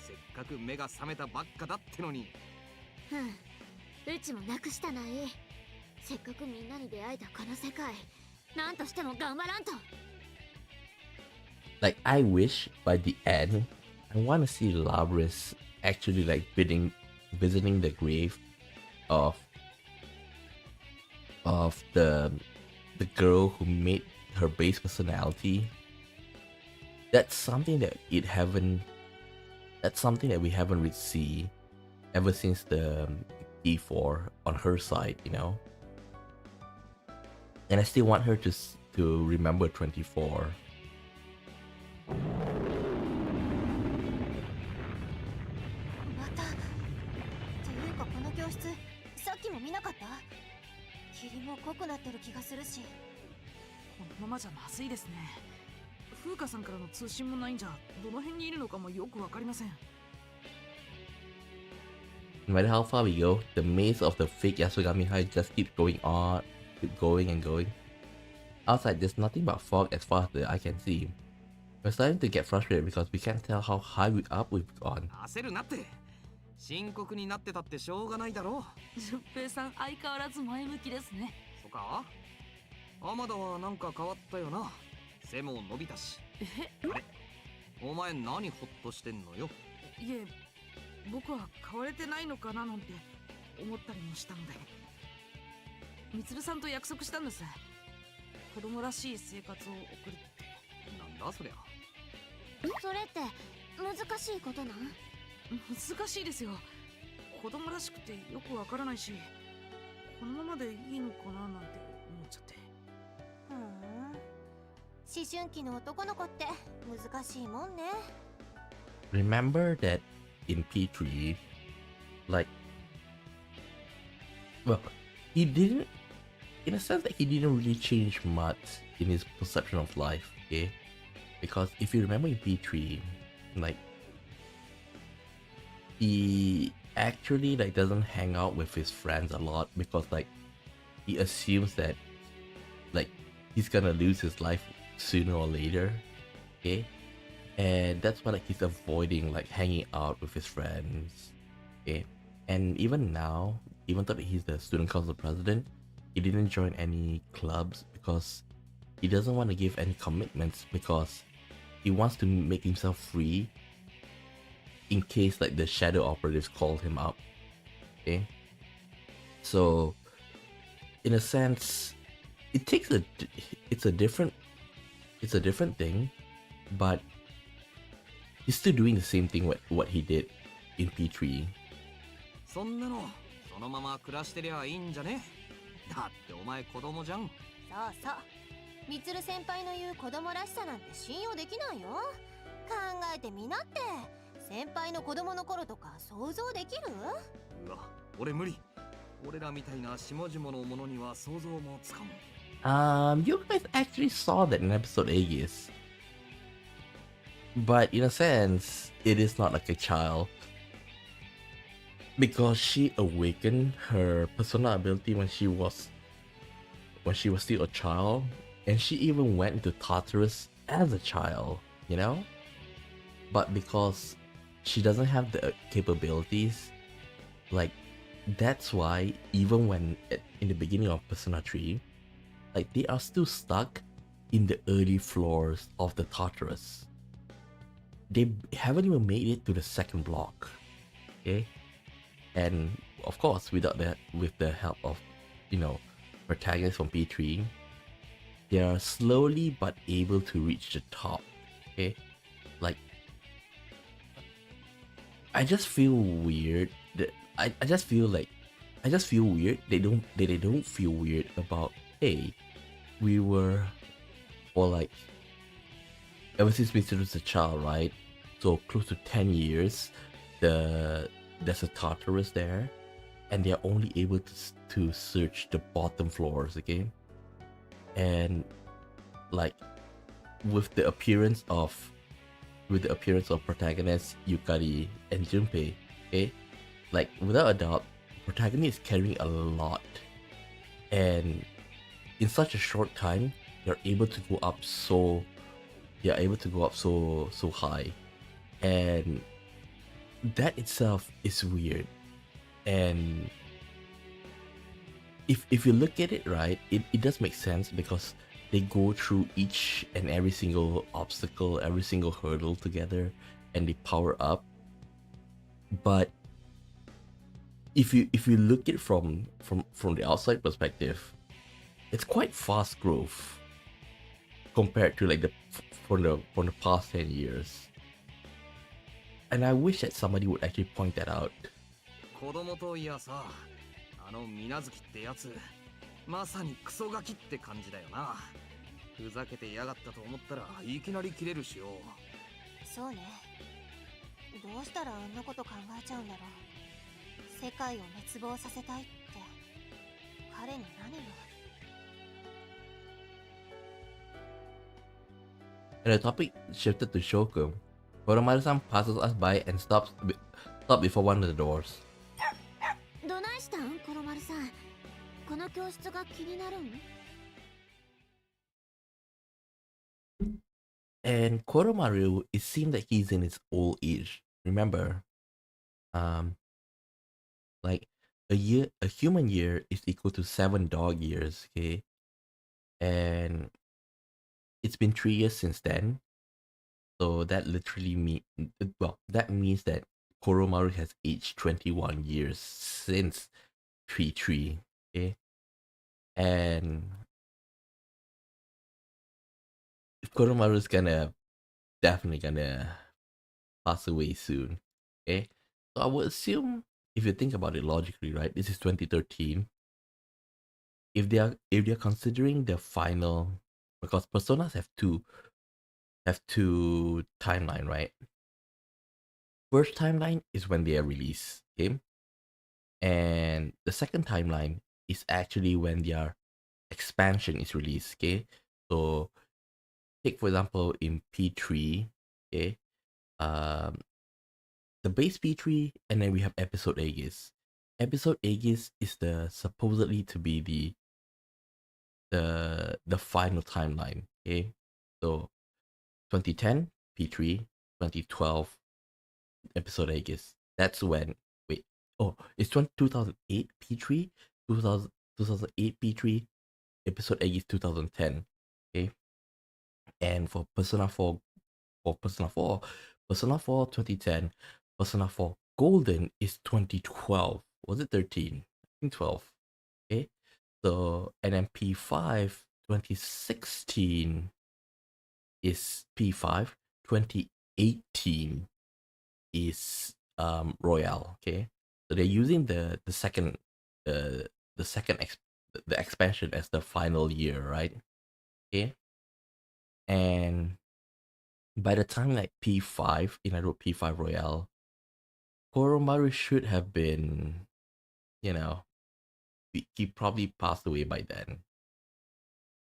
せっかく目が覚めたばっかだってのに。うちもなくしたない。せっかくみんなに出会えたこの世界、なんとしても頑張らんと。Like, I wish by the end, I want to see Labris actually like visiting the grave of the girl who made her base personality. That's something that we haven't really seen ever since the P4 on her side, you know. And I still want her to remember 24. またっていうかこの教室さっきも見なかった？霧も濃くなってる気がするし。このままじゃまずいですね。風花さんからの通信もないんじゃ、どの辺にいるのかもよくわかりません。No matter how far we go, the maze of the fake Yasugami High just keeps going on, keep going and going. Outside, there's nothing but fog as far as the eye can see. We're starting to get frustrated because we can't tell how high up we've gone. 焦るなって。深刻になってたってしょうがないだろう。順平さん相変わらず前向きですね。そうか？天田はなんか変わったよな。背も伸びたし。あれ？お前何ほっとしてんのよ。いえ、僕は変われてないのかななんて思ったりもしたので。みつるさんと約束したんです。子供らしい生活を送るって。なんだそりゃ。それって難しいことなん？難しいですよ。子供らしくてよくわからないし、このままでいいのかななんて思っちゃって。思春期の男の子って難しいもんね。Remember that in P3, like, well, he didn't, in a sense that he didn't really change much in his perception of life, okay? Because if you remember in P3, like, he actually like doesn't hang out with his friends a lot because like he assumes that like he's gonna lose his life sooner or later, okay? And that's why like he's avoiding like hanging out with his friends, okay? And even now, even though he's the student council president, he didn't join any clubs because he doesn't want to give any commitments, because he wants to make himself free in case like the shadow operatives call him up, okay? So in a sense, it's a different thing, but he's still doing the same thing what he did in P3. そんなのそのまま暮らしてりゃいいんじゃね？だってお前子供じゃん。そうそうみつる先輩の言う子供らしさなんて信用できないよ。考えてみなって。先輩の子供の頃とか想像できる？うわ、俺無理。俺らみたいな下々の者には想像もつかん。You guys actually saw that in episode Aegis. But in a sense, it is not like a child. Because she awakened her persona ability when she was still a child. And she even went into Tartarus as a child, you know? But because she doesn't have the capabilities, like, that's why even when in the beginning of Persona 3, like they are still stuck in the early floors of the Tartarus. They haven't even made it to the second block, okay? And of course, with the help of, you know, protagonists from P3, they are slowly but able to reach the top, okay? Like, I just feel weird that I just feel weird. They don't feel weird about, hey, we were, or like, ever since Mr. was a child, right? So close to 10 years, there's a Tartarus there, and they're only able to search the bottom floors, okay? And like with the appearance of protagonists Yukari and Junpei, okay? Like without a doubt, protagonist is carrying a lot, and in such a short time, they're able to go up so high, and that itself is weird. And if you look at it right, it does make sense, because they go through each and every single obstacle, every single hurdle together, and they power up. But if you look at it from the outside perspective, it's quite fast growth compared to like from the past 10 years. And I wish that somebody would actually point that out. 子供といやさ、あの水無月ってやつ、まさにクソガキって感じだよな。ふざけてやがったと思ったらいきなり切れるしよ。そうね。どうしたらあんなこと考えちゃうんだろう。世界を滅亡させたいって彼に何が。And the topic shifted to Shoku. Koromaru-san passes us by and stops before one of the doors. どないしたん、コロマルさん。この教室が気になるん？ And Koromaru, it seemed that he's in his old age. Remember, like a human year is equal to 7 dog years, okay? And it's been 3 years since then. So that literally means that Koromaru has aged 21 years since 3-3, okay? And Koromaru's definitely gonna pass away soon, okay? So I would assume, if you think about it logically, right, this is 2013. If they're considering the final, because personas have two timeline, right? First timeline is when they are released, okay? And the second timeline is actually when their expansion is released, okay? So take for example in P3, okay? The base P3, and then we have episode Aegis. Episode Aegis is supposedly to be the final timeline. Okay, so 2010 P3, 2012 episode Aegis. That's when it's 2008 P3, 2008 P3, episode Aegis 2010. Okay, and for Persona 4, Persona 4 2010, Persona 4 Golden is 2012. Was it 13? I think 12. Okay, so NMP5 2016 is P5. 2018 is Royale. Okay, so they're using the second the the expansion as the final year, right? Okay, and by the time like P5 in I wrote P5 Royale, Koromaru should have been, you know, he probably passed away by then.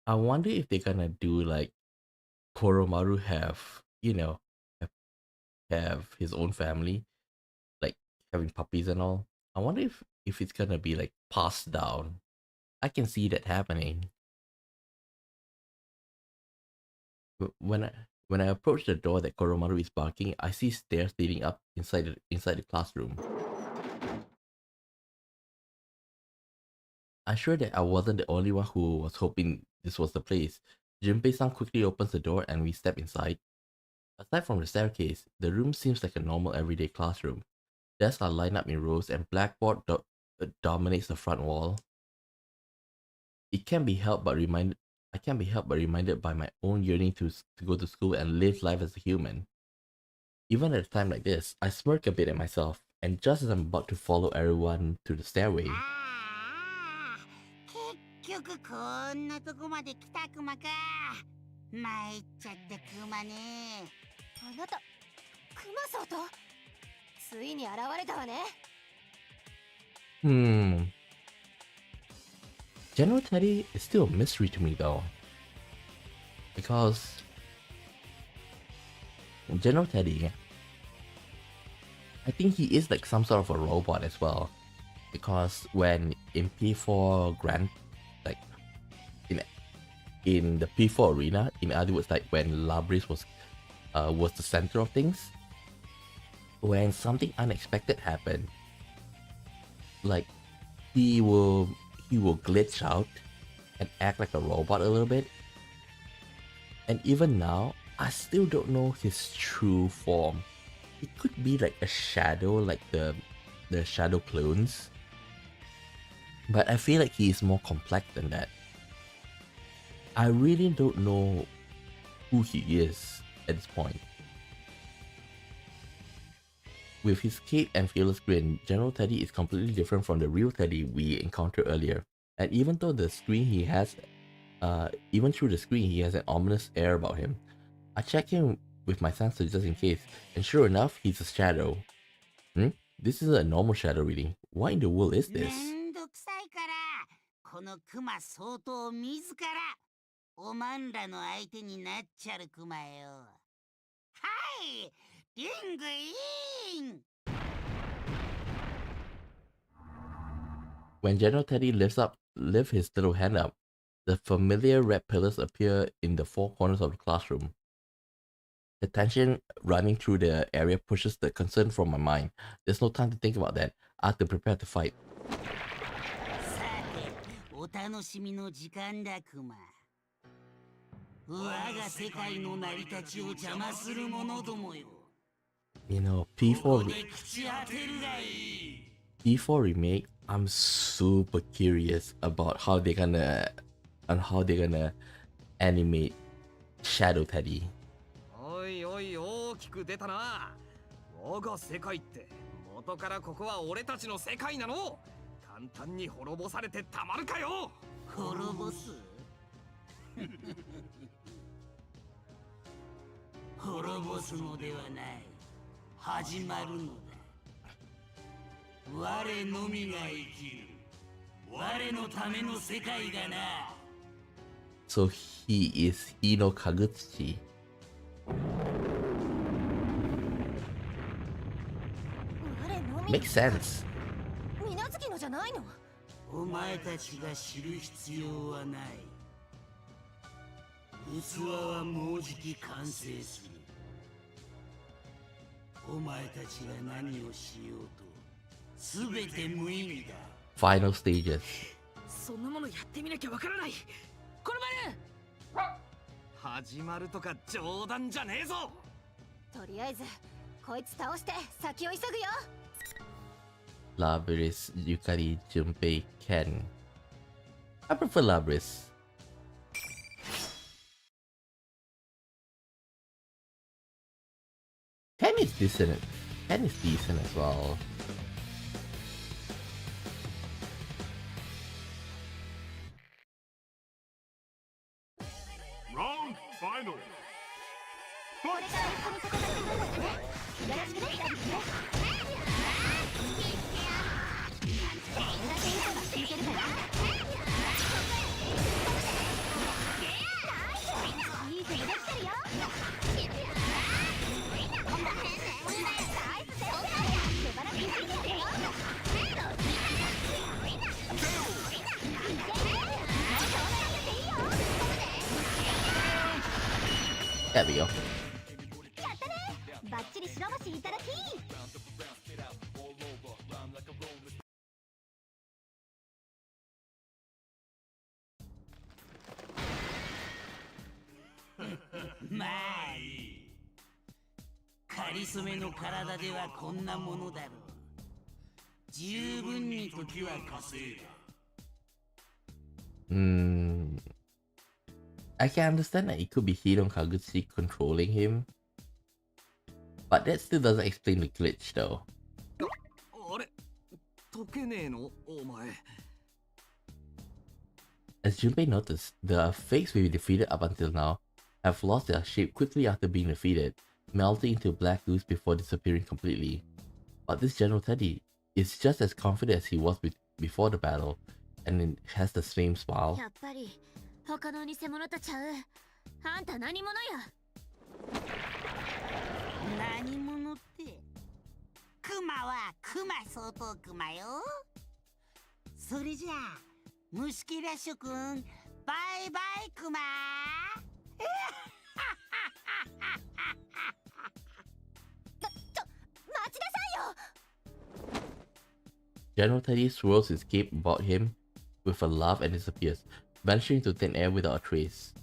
I wonder if they're gonna do like Koromaru have, you know, have his own family, like having puppies and all. I wonder if it's gonna be like passed down. I can see that happening. When I approach the door that Koromaru is barking, I see stairs leading up inside the classroom. I'm sure that I wasn't the only one who was hoping this was the place. Junpei-san quickly opens the door and we step inside. Aside from the staircase, the room seems like a normal everyday classroom. Desks are lined up in rows and blackboard dominates the front wall. I can't be helped but reminded by my own yearning to go to school and live life as a human. Even at a time like this, I smirk a bit at myself, and just as I'm about to follow everyone to the stairway, 結局こんなとこまで来たクマか。参っちゃってクマね。あなた、クマそうとついに現れたわね。General Teddy is still a mystery to me though. Because General Teddy, I think he is like some sort of a robot as well. Because when in P4 Grand, like in the P4 arena, in other words, like when Labris was the center of things, when something unexpected happened, like he will glitch out and act like a robot a little bit. And even now, I still don't know his true form. It could be like a shadow, like the shadow clones. But I feel like he is more complex than that. I really don't know who he is at this point. With his cape and fearless grin, General Teddy is completely different from the real Teddy we encountered earlier. And even through the screen he has an ominous air about him. I check him with my sensors just in case, and sure enough, he's a shadow. This is a normal shadow reading. What in the world is this? めんどくさいから、このクマ相当自らおまんらの相手になっちゃるクマよ。はい、リングイン。When General Teddy lifts his little hand up, the familiar red pillars appear in the four corners of the classroom. The tension running through the area pushes the concern from my mind. There's no time to think about that. I have to prepare to fight. さて、お楽しみの時間だクマ。我が世界の成り立ちを邪魔する者どもよ。You know, P4 remake, I'm super curious about how they're gonna animate Shadow Teddy. おいおい、大きく出たな。我が世界って元からここは俺たちの世界なの。簡単に滅ぼされてたまるかよ。滅ぼす滅ぼすのではない。始まるのだ。我のみが生きる。我のための世界がな。So he is Ino Kagutsuchi. Makes sense. 水無月のじゃないの？お前たちが知る必要はない。器はもうじき完成する。お前たちが何をしようと全て無意味だ。 Final stages. そんなものやってみなきゃわからない。この前始まるとか冗談じゃねえぞ。とりあえずこいつ倒して先を急ぐよ。 Labris, Yukari, Junpei, Ken. I prefer Labris. Ken is decent. Ken is decent as well. Round final. これから一緒に戦ってくるんだね。よろしくね。どんだけ糸が効いてるかな。いい振りできてるよ。素晴らしい振りですよ。There we go. やったね。バッチリ白星いただき。まあいい。かりそめの体ではこんなものだろう。十分に時は稼いだ。I can understand that it could be Hidon Kaguchi controlling him, but that still doesn't explain the glitch though. あれ解けねえのお前。 As Junpei noticed, the fakes we defeated up until now have lost their shape quickly after being defeated, melting into black ooze before disappearing completely. But this General Teddy is just as confident as he was before the battle, and it has the same smile. やっぱり他の偽物とちゃう。あんた何者や。何者って。クマはクマ相当クマよ。それじゃあ虫けら諸君バイバイクマ。待ちなさいよ。 General Teddy swirls his cape about him with a laugh and disappears, vanishing into thin air without a trace.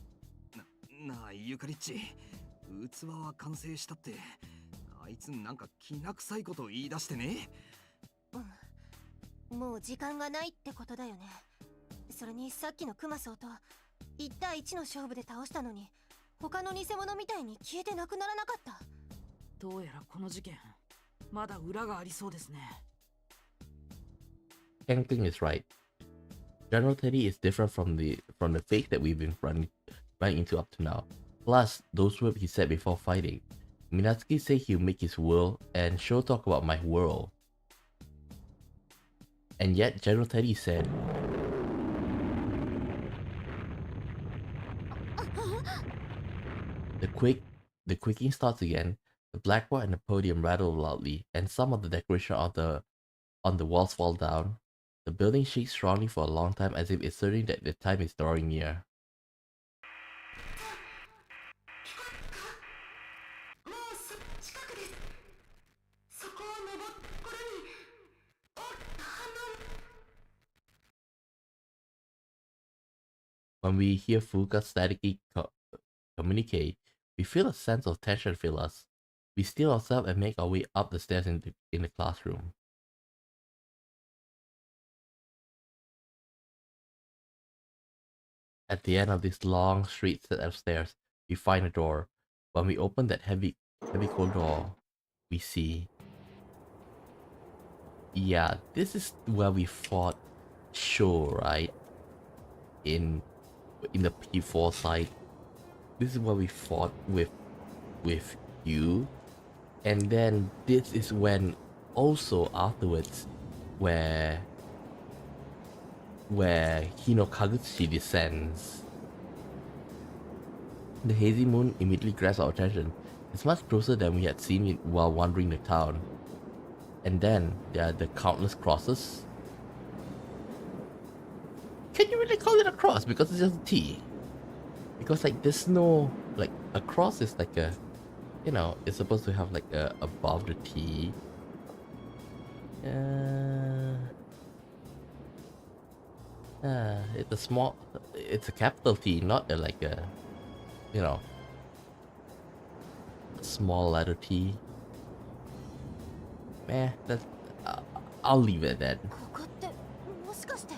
なあゆかりっち、器は完成したってあいつなんかきな臭いことを言い出してね。もう時間がないってことだよね。それにさっきのクマソウと1対1の勝負で倒したのに他の偽物みたいに消えてなくならなかった。どうやらこの事件まだ裏がありそうですね。King is right. General Teddy is different from the fake that we've been running into up to now. Plus, those words he said before fighting. Minatsuki said he'll make his world, and she'll talk about my world. And yet, General Teddy said, the quaking starts again. The blackboard and the podium rattle loudly, and some of the decoration on the walls fall down. The building shakes strongly for a long time, as if it's certain that the time is drawing near. もう近くです。そこを登る頃にWhen we hear Fuka statically communicate, we feel a sense of tension fill us. We steel ourselves and make our way up the stairs in the classroom. At the end of this long, straight set of stairs, we find a door. When we open that heavy cold door, we see... Yeah, this is where we fought Sho, right? In the P4 side. This is where we fought with you. And then this is when also afterwards where Hino Kaguchi descends. The hazy moon immediately grabs our attention. It's much closer than we had seen it while wandering the town. And then there are the countless crosses. Can you really call it a cross because it's just a T? because like there's no like a cross is like a, you know, it's supposed to have like a above the T. It's a small, it's a capital T, not a like a, you know, a small letter T. That's, I'll leave it at that. ここってもしかして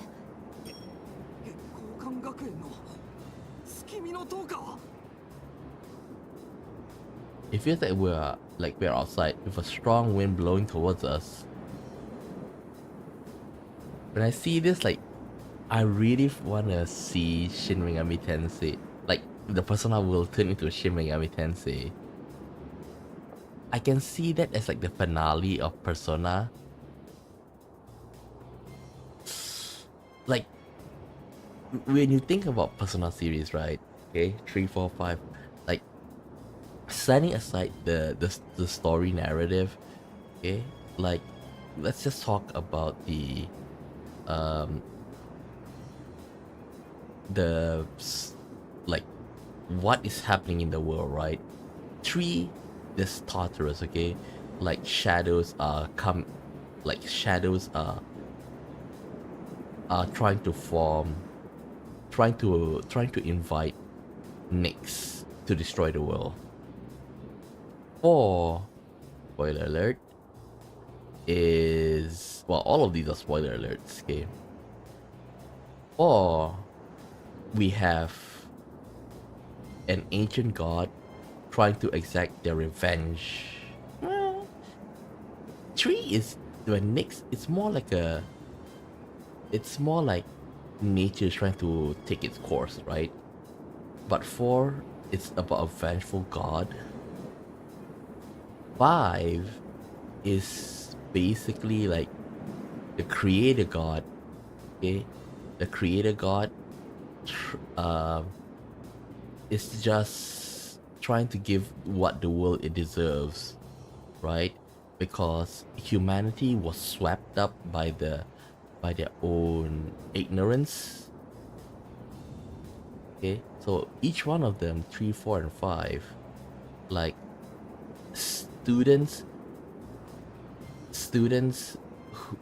交換学園の月見の塔か。 It feels like we're outside with a strong wind blowing towards us. When I see this, like, I really wanna see Shin Megami Tensei. Like, the Persona will turn into Shin Megami Tensei. I can see that as like the finale of Persona. Like, when you think about Persona series, right? Okay, 3, 4, 5, like, setting aside the story narrative, okay, like, let's just talk about the like what is happening in the world, right? 3, there's Tartarus, okay, like shadows are trying to form, trying to invite Nyx to destroy the world. 4, spoiler alert, is, well, all of these are spoiler alerts, okay. 4, we have an ancient god trying to exact their revenge. 3 is when Nyx, it's more like nature trying to take its course, right? But 4, it's about a vengeful god. 5 is basically like the creator god, okay? The creator god is just trying to give what the world it deserves, right? Because humanity was swept up by their own ignorance. Okay, so each one of them, 3, 4, and 5, like students who,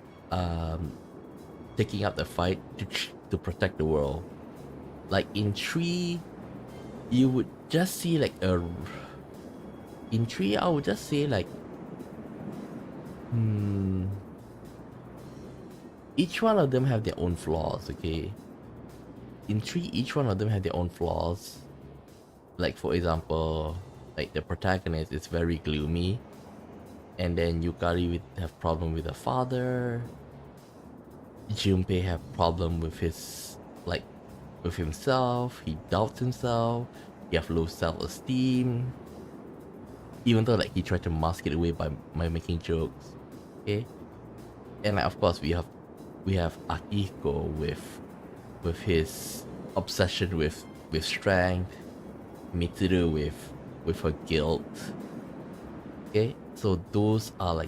taking up the fight to protect the world. Like in 3, you would just see like in 3, I would just say like, each one of them have their own flaws, okay? In 3, each one of them have their own flaws. Like for example, like the protagonist is very gloomy, and then Yukari would have problem with her father. Junpei have problem with his, like, with himself. He doubts himself. He have low self-esteem. Even though like he tried to mask it away by making jokes, okay. And like, of course we have Akihiko with his obsession with strength. Mitsuru with her guilt. Okay, so those are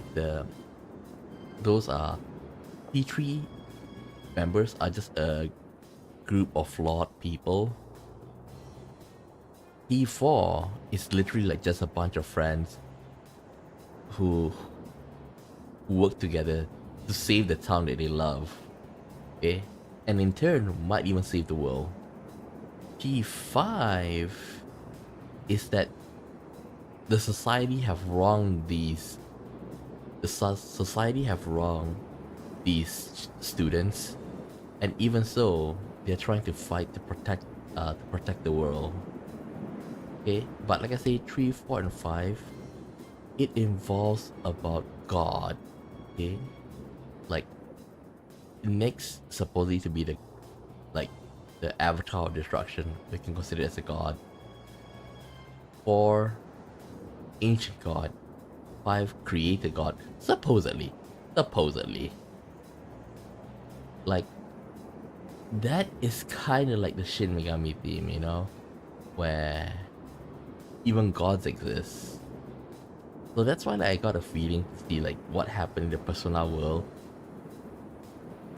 P3 members are just a group of flawed people. P4 is literally like just a bunch of friends who work together to save the town that they love, okay, and in turn might even save the world. P5 is that the society have wronged these students, and even so they're trying to fight to protect the world, okay. But like I say, 3, 4, and 5, it involves about God, okay. Like Nyx supposedly to be the avatar of destruction. We can consider it as a god. 4, ancient god. 5, created god. Supposedly. Like, that is kind of like the Shin Megami theme, you know, where even gods exist. So that's why I got a feeling to see like what happened in the Persona world,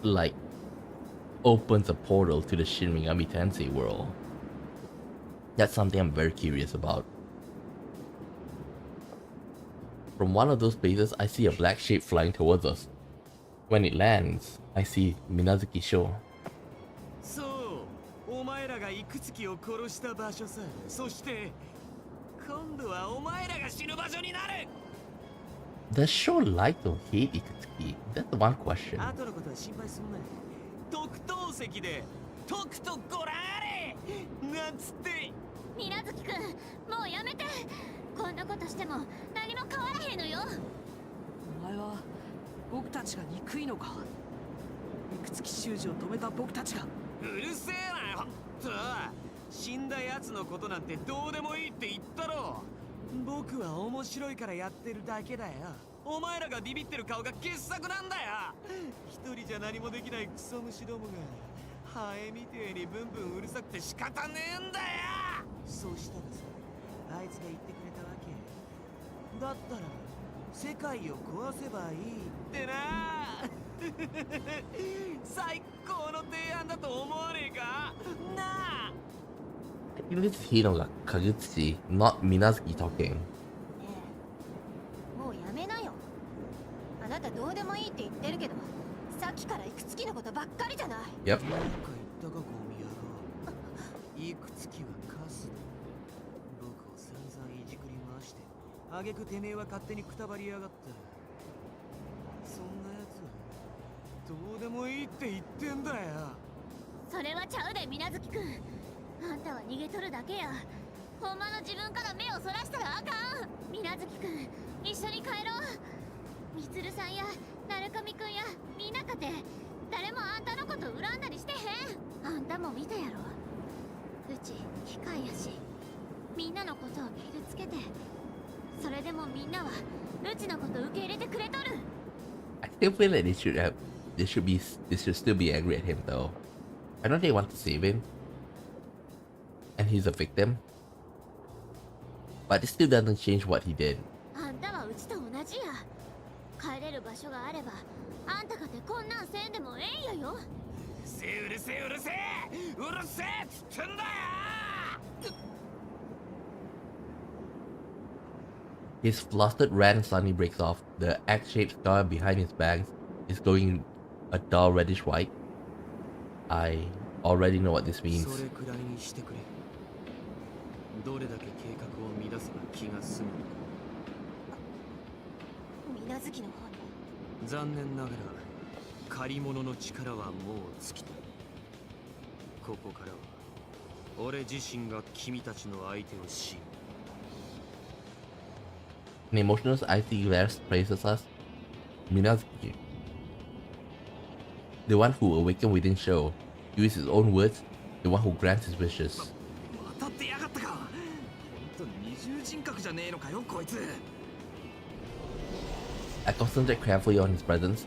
like, opens a portal to the Shin Megami Tensei world. That's something I'm very curious about. From one of those places, I see a black shape flying towards us. When it lands, I see Minazuki Sho. そう、お前らがいくつきを殺した場所さ。そして今度はお前らが死ぬ場所になる。 Does Sho like or hate Ikutsuki? That's the one question. 後のことは心配すんな。特等席でとくとご覧あれなんつって。水無月くん、もうやめて。こんなことしても何も変わらへんのよ。お前は僕たちが憎いのか。いくつき習字を止めた僕たちが。うるせえなよ。と死んだ奴のことなんてどうでもいいって言ったろ。僕は面白いからやってるだけだよ。お前らがビビってる顔が傑作なんだよ。一人じゃ何もできないクソ虫どもがハエみてえにブンブンうるさくて仕方ねえんだよ。そうしたらさ、あいつが言ってくれたわけ。だったら世界を壊せばいいってな。最高の提案だと思わねえかなあ。 I think this is Hino Kagutsuchi, not Minazuki talking. もうやめなよ。あなたどうでもいいって言ってるけど、さっきからいくつきのことばっかりじゃない。Yep. なんか言ったかゴミ野郎。いくつきはカスだ。僕を散々いじくり回して、あげくてめえは勝手にくたばりやがった。そんなやつはどうでもいいって言ってんだよ。それはちゃうで、水無月くん。あんたは逃げとるだけや。ほんまの自分から目をそらしたらあかん。水無月くん、一緒に帰ろう。みつるさんや鳴神くんやみんなかて誰もあんたのこと恨んだりしてへん。あんたも見たやろ。うち機械やし、みんなのことを傷つけて、それでもみんなはうちのこと受け入れてくれとる。 I still feel like they should still be angry at him though. I know they want to save him, and he's a victim, but it still doesn't change what he did. あんたはうちと同じや。帰れる場所があればあんたかてこんなんせんでもええんやよ。うるせえうるせえうるせえうるせえっつってんだよ。 His flustered rant suddenly breaks off. The egg-shaped scar behind his bangs is glowing a dull reddish white. I already know what this means. それくらいにしてくれ。どれだけ計画を乱せば気が済むのか。水無月の方に。残念ながら借り物の力はもう尽きた。ここからは俺自身が君たちの相手をし。 An emotional icy glare praises us. Minazuki, the one who awakened within Sho, uses his own words, the one who grants his wishes. また出やがったか。ほんと二重人格じゃねえのかよこいつ。 I concentrate carefully on his presence.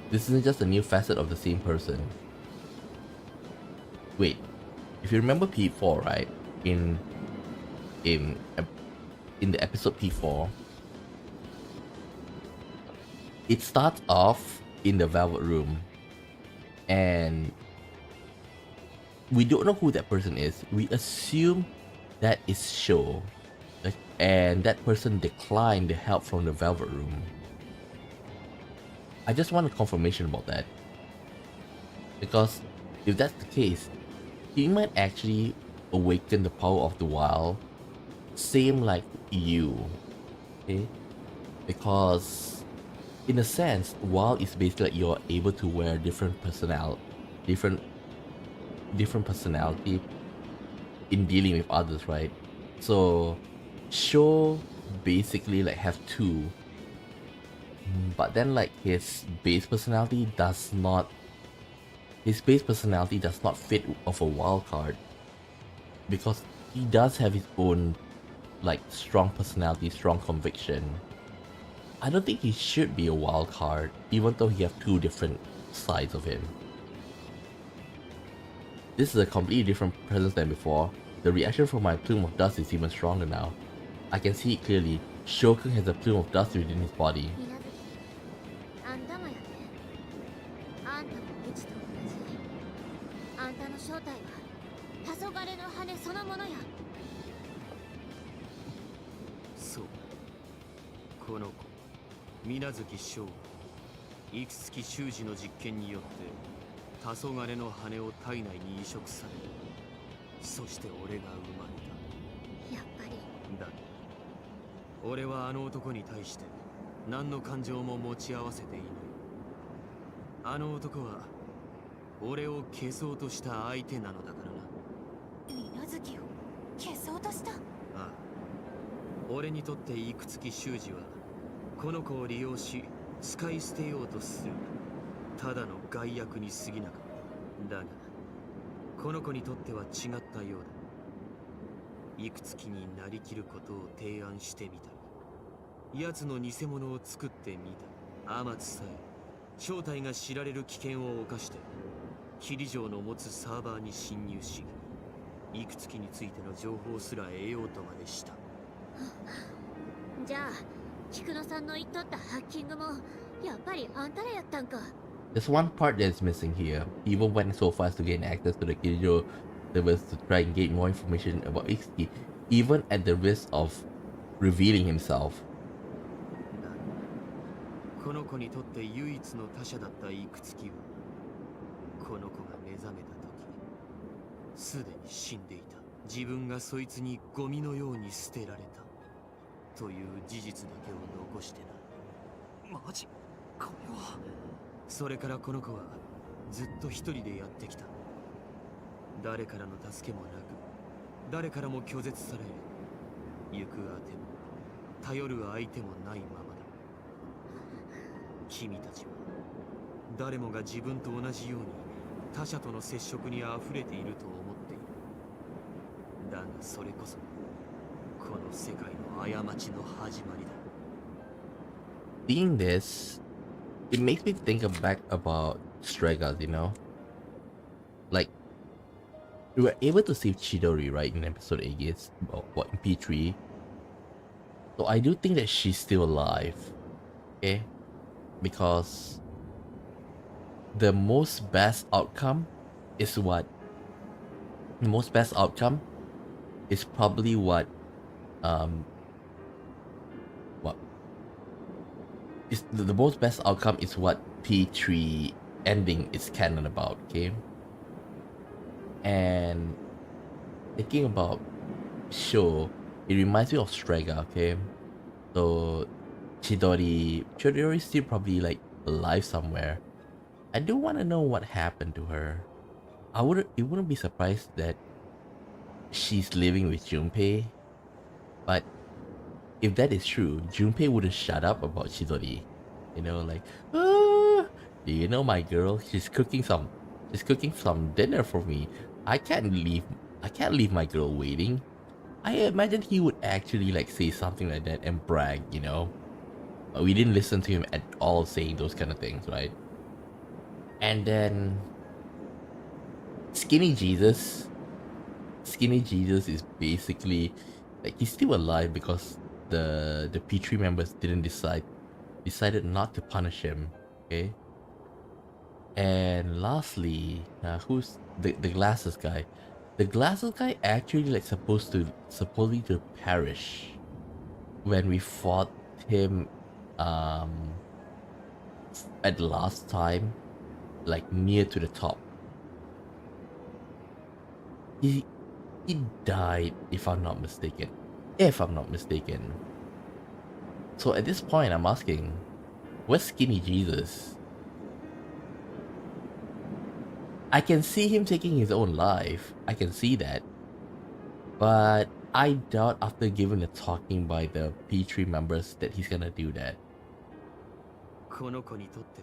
This isn't just a new facet of the same person. Wait, if you remember P4, right? In the episode P4, it starts off in the Velvet Room, and we don't know who that person is. We assume that is Sho, and that person declined the help from the Velvet Room. I just want a confirmation about that, because if that's the case, he might actually awaken the power of the wild, same like you, okay? Because in a sense, wild is basically like you're able to wear different personality in dealing with others, right? So Sho basically like have two, but then like his base personality does not fit of a wild card, because he does have his own like strong personality, strong conviction. I don't think he should be a wild card, even though he have two different sides of him. This is a completely different presence than before. The reaction from my plume of dust is even stronger now. I can see it clearly. Shoku has a plume of dust within his body. あんたもやね。あんたもうちと同じ。あんたの正体は黄昏の羽そのものや。この子水無月翔は幾月修二の実験によって黄昏の羽を体内に移植され、そして俺が生まれた。やっぱりだが俺はあの男に対して何の感情も持ち合わせていない。あの男は俺を消そうとした相手なのだからな。水月を消そうとした。ああ、俺にとって幾月修二はこの子を利用し使い捨てようとするただの害悪に過ぎなかった。だがこの子にとっては違ったようだ。幾月になりきることを提案してみたり、奴の偽物を作ってみたり、天津さえ正体が知られる危険を冒して霧城の持つサーバーに侵入し、幾月についての情報すら得ようとまでした。じゃあ菊野さんの言っとったハッキングもやっぱりあんたらやったんか。 There's one part that is missing here. He even went so far as to gain access to the Kirijo servers to try and get more information about Iksuki, even at the risk of revealing himself. この子にとって唯一の他者だった幾月は、この子が目覚めた時すでに死んでいた。自分がそいつにゴミのように捨てられたという事実だけを残してな。マジ？これは。それからこの子はずっと一人でやってきた。誰からの助けもなく、誰からも拒絶され、行くあても頼る相手もないままだ。君たちは誰もが自分と同じように他者との接触にあふれていると思っている。だがそれこそこの世界の過ちの始まりだ。 Seeing this, it makes me think back about Stregas, you know? Like, we were able to save Chidori, right, in episode 8, yes, what, in P3. So I do think that she's still alive, okay? Because the most best outcome is what? The most best outcome is probably what is the most best outcome is what P3 ending is canon about, okay? And thinking about show, it reminds me of Strega, okay? So Chidori is still probably like alive somewhere. I do want to know what happened to her. It wouldn't be surprised that she's living with Junpei, but if that is true, Junpei wouldn't shut up about Chidori. You know, like, do you know my girl? She's cooking some dinner for me. I can't leave my girl waiting. I imagine he would actually like say something like that and brag, you know. But we didn't listen to him at all saying those kind of things, right? And then Skinny Jesus is basically like he's still alive because the P3 members decided not to punish him, okay? And lastly, who's the glasses guy? The glasses guy actually like supposedly to perish when we fought him at the last time, like near to the top. He died, if I'm not mistaken. So at this point, I'm asking, where's Skinny Jesus? I can see him taking his own life. I can see that. But I doubt after giving a talking by the P3 members that he's gonna do that. この子にとって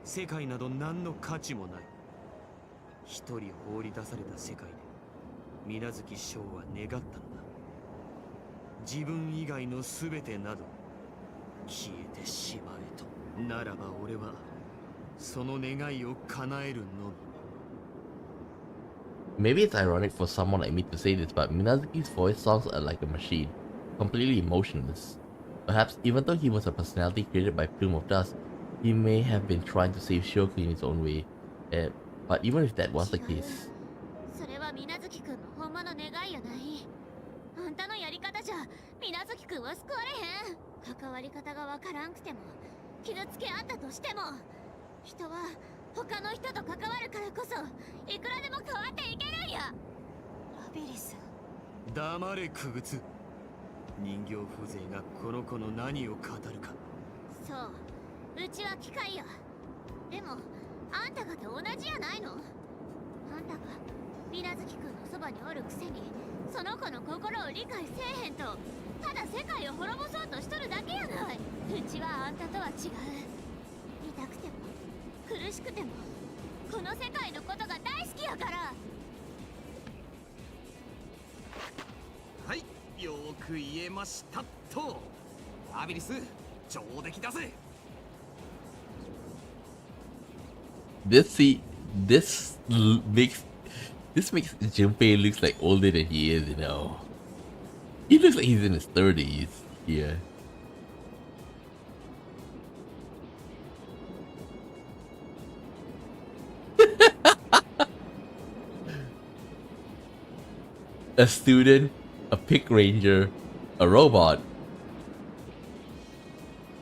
世界など何の価値もない。一人放り出された世界で水無月翔は願ったのだ。自分以外の全てなど消えてしまえと。ならば俺はその願いを叶えるのみ。Maybe it's ironic for someone like me to say this, but Minazuki's voice sounds like a machine, completely emotionless. Perhaps even though he was a personality created by Plume of Dust, he may have been trying to save Shoku in his own way. But even if that was the case, それは水無月くんのほんまの願いやない。あんたのやり方じゃ水無月くんは救われへん。関わわり方がわからんくても傷つけ合ったとしても、人は他の人と関わるからこそいくらでも変わっていけるんや。ラビリス、黙れクグツ。人形風情がこの子の何を語るか。そう、うちは機械や。でもあんたがと同じやないの。あんたが水無月くんのそばにおるくせにその子の心を理解せえへんと、ただ世界を滅ぼそうとしとるだけやない。うちはあんたとは違う。痛くても苦しくてもこの世界のことが大好きやから。はい、よーく言えましたと。ラビリス、上出来だぜ。This makes Junpei looks like older than he is, you know. He looks like he's in his 30s here. A student, a pick ranger, a robot,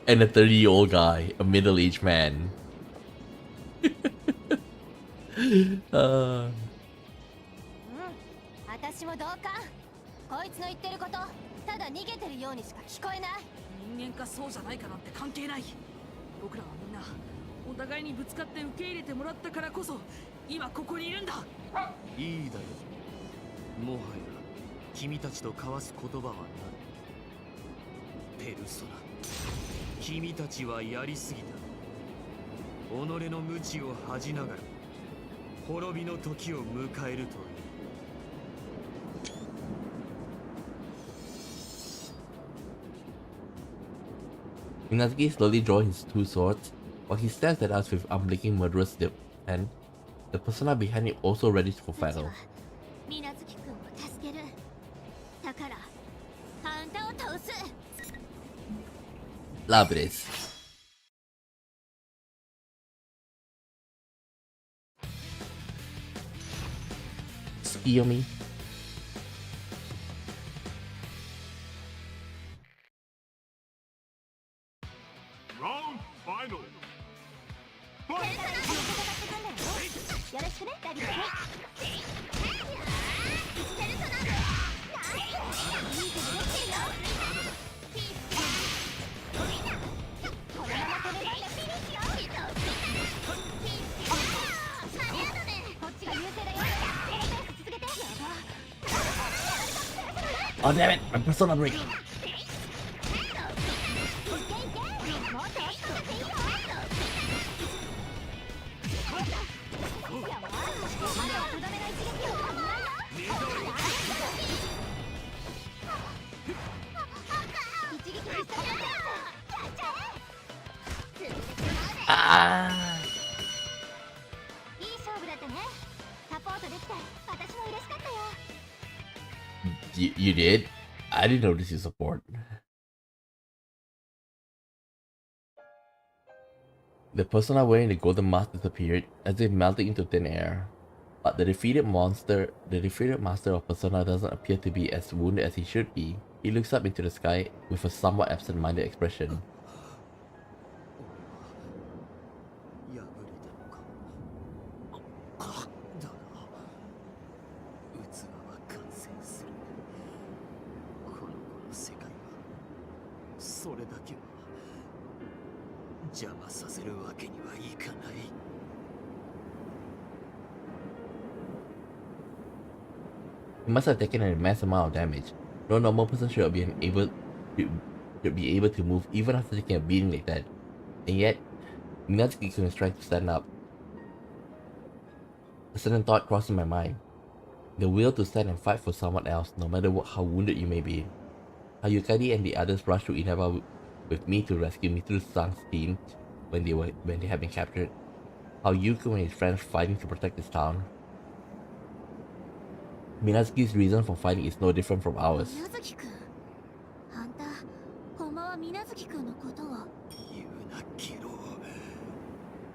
and a 30-year-old guy, a middle-aged man. 私も同感。こいつの言ってること、ただ逃げてるようにしか聞こえない。人間かそうじゃないかなんて関係ない。僕らはみんなお互いにぶつかって受け入れてもらったからこそ今ここにいるんだ。いいだよ。もはや君たちと交わす言葉はない。ペルソナ、君たちはやりすぎた。己の無知を恥じながら滅びの時を迎えるという。Minazuki slowly draws his two swords, while he stares at us with unblinking murderous dip, and the persona behind it also ready for battle. 水無月くんを助ける。だからあんたを倒す。Love this. Tsukiyomi. Round final. よろしくね、ラビリス。Oh damn it! My persona break! Ah! いい勝負だったね。サポートできて私も嬉しかったよ。You did? I didn't notice your support. The persona wearing the golden mask disappeared, as if melting into thin air. But the defeated master of Persona doesn't appear to be as wounded as he should be. He looks up into the sky with a somewhat absent-minded expression. それだけは邪魔させるわけにはいかない。He must have taken an immense amount of damage. No normal person should be able to move even after taking a beating like that. And yet, Minazuki was trying to stand up. A sudden thought crossed my mind. The will to stand and fight for someone else, no matter how wounded you may be. How Yukari and the others rushed to Inaba with me to rescue Mitsuru-san's team when they had been captured. How Yuko and his friends fighting to protect his town. Minazuki's reason for fighting is no different from ours. 水無月くん、あんた、ほんまは水無月くんのことを。言うなケロ。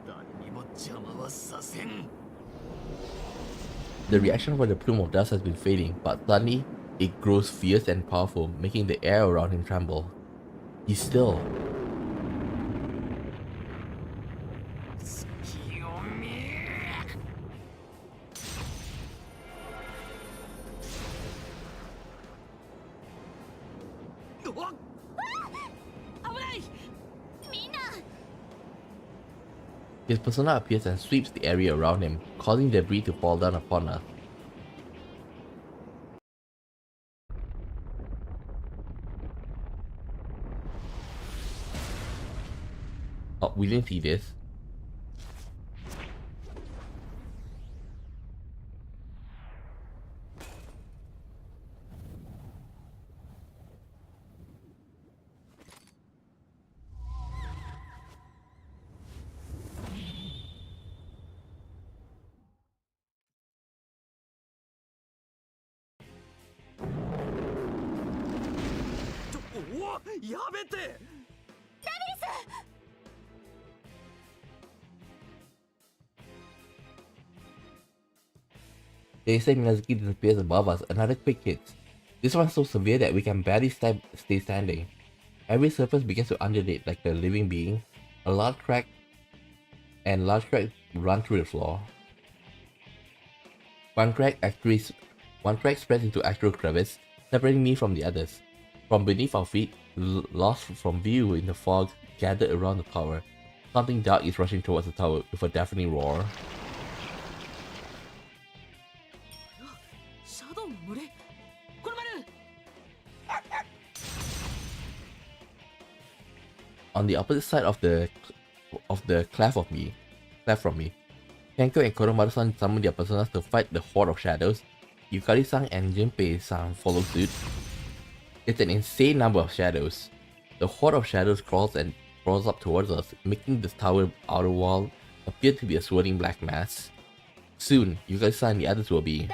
誰にも邪魔はさせん。The reaction for the plume of dust has been fading, but suddenly it grows fierce and powerful, making the air around him tremble. He's still. His persona appears and sweeps the area around him, causing debris to fall down upon us. Oh, we didn't see this. They say Minazuki disappears above us, another quick hit. This one's so severe that we can barely stay standing. Every surface begins to undulate like a living being. A large crack run through the floor. One crack spreads into actual crevice, separating me from the others. From beneath our feet, lost from view in the fog gathered around the tower, something dark is rushing towards the tower with a deafening roar. On the opposite side of the cleft from me, Kenko and Koromaru-san summon their personas to fight the Horde of Shadows. Yukari-san and Junpei-san follow suit. It's an insane number of shadows. The Horde of Shadows crawls up towards us, making this tower outer wall appear to be a swirling black mass. Soon, Yukari-san and the others will be.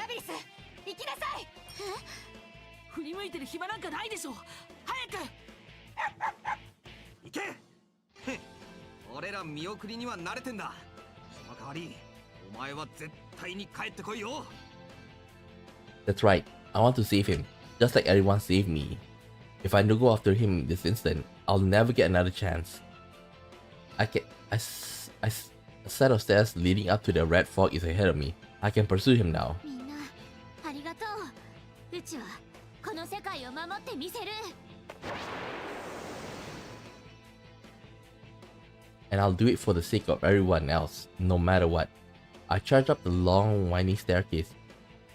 That's right, I want to save him, just like everyone saved me. If I don't go after him this instant, I'll never get another chance. A set of stairs leading up to the red fog is ahead of me. I can pursue him now. And I'll do it for the sake of everyone else, no matter what. I charge up the long, winding staircase,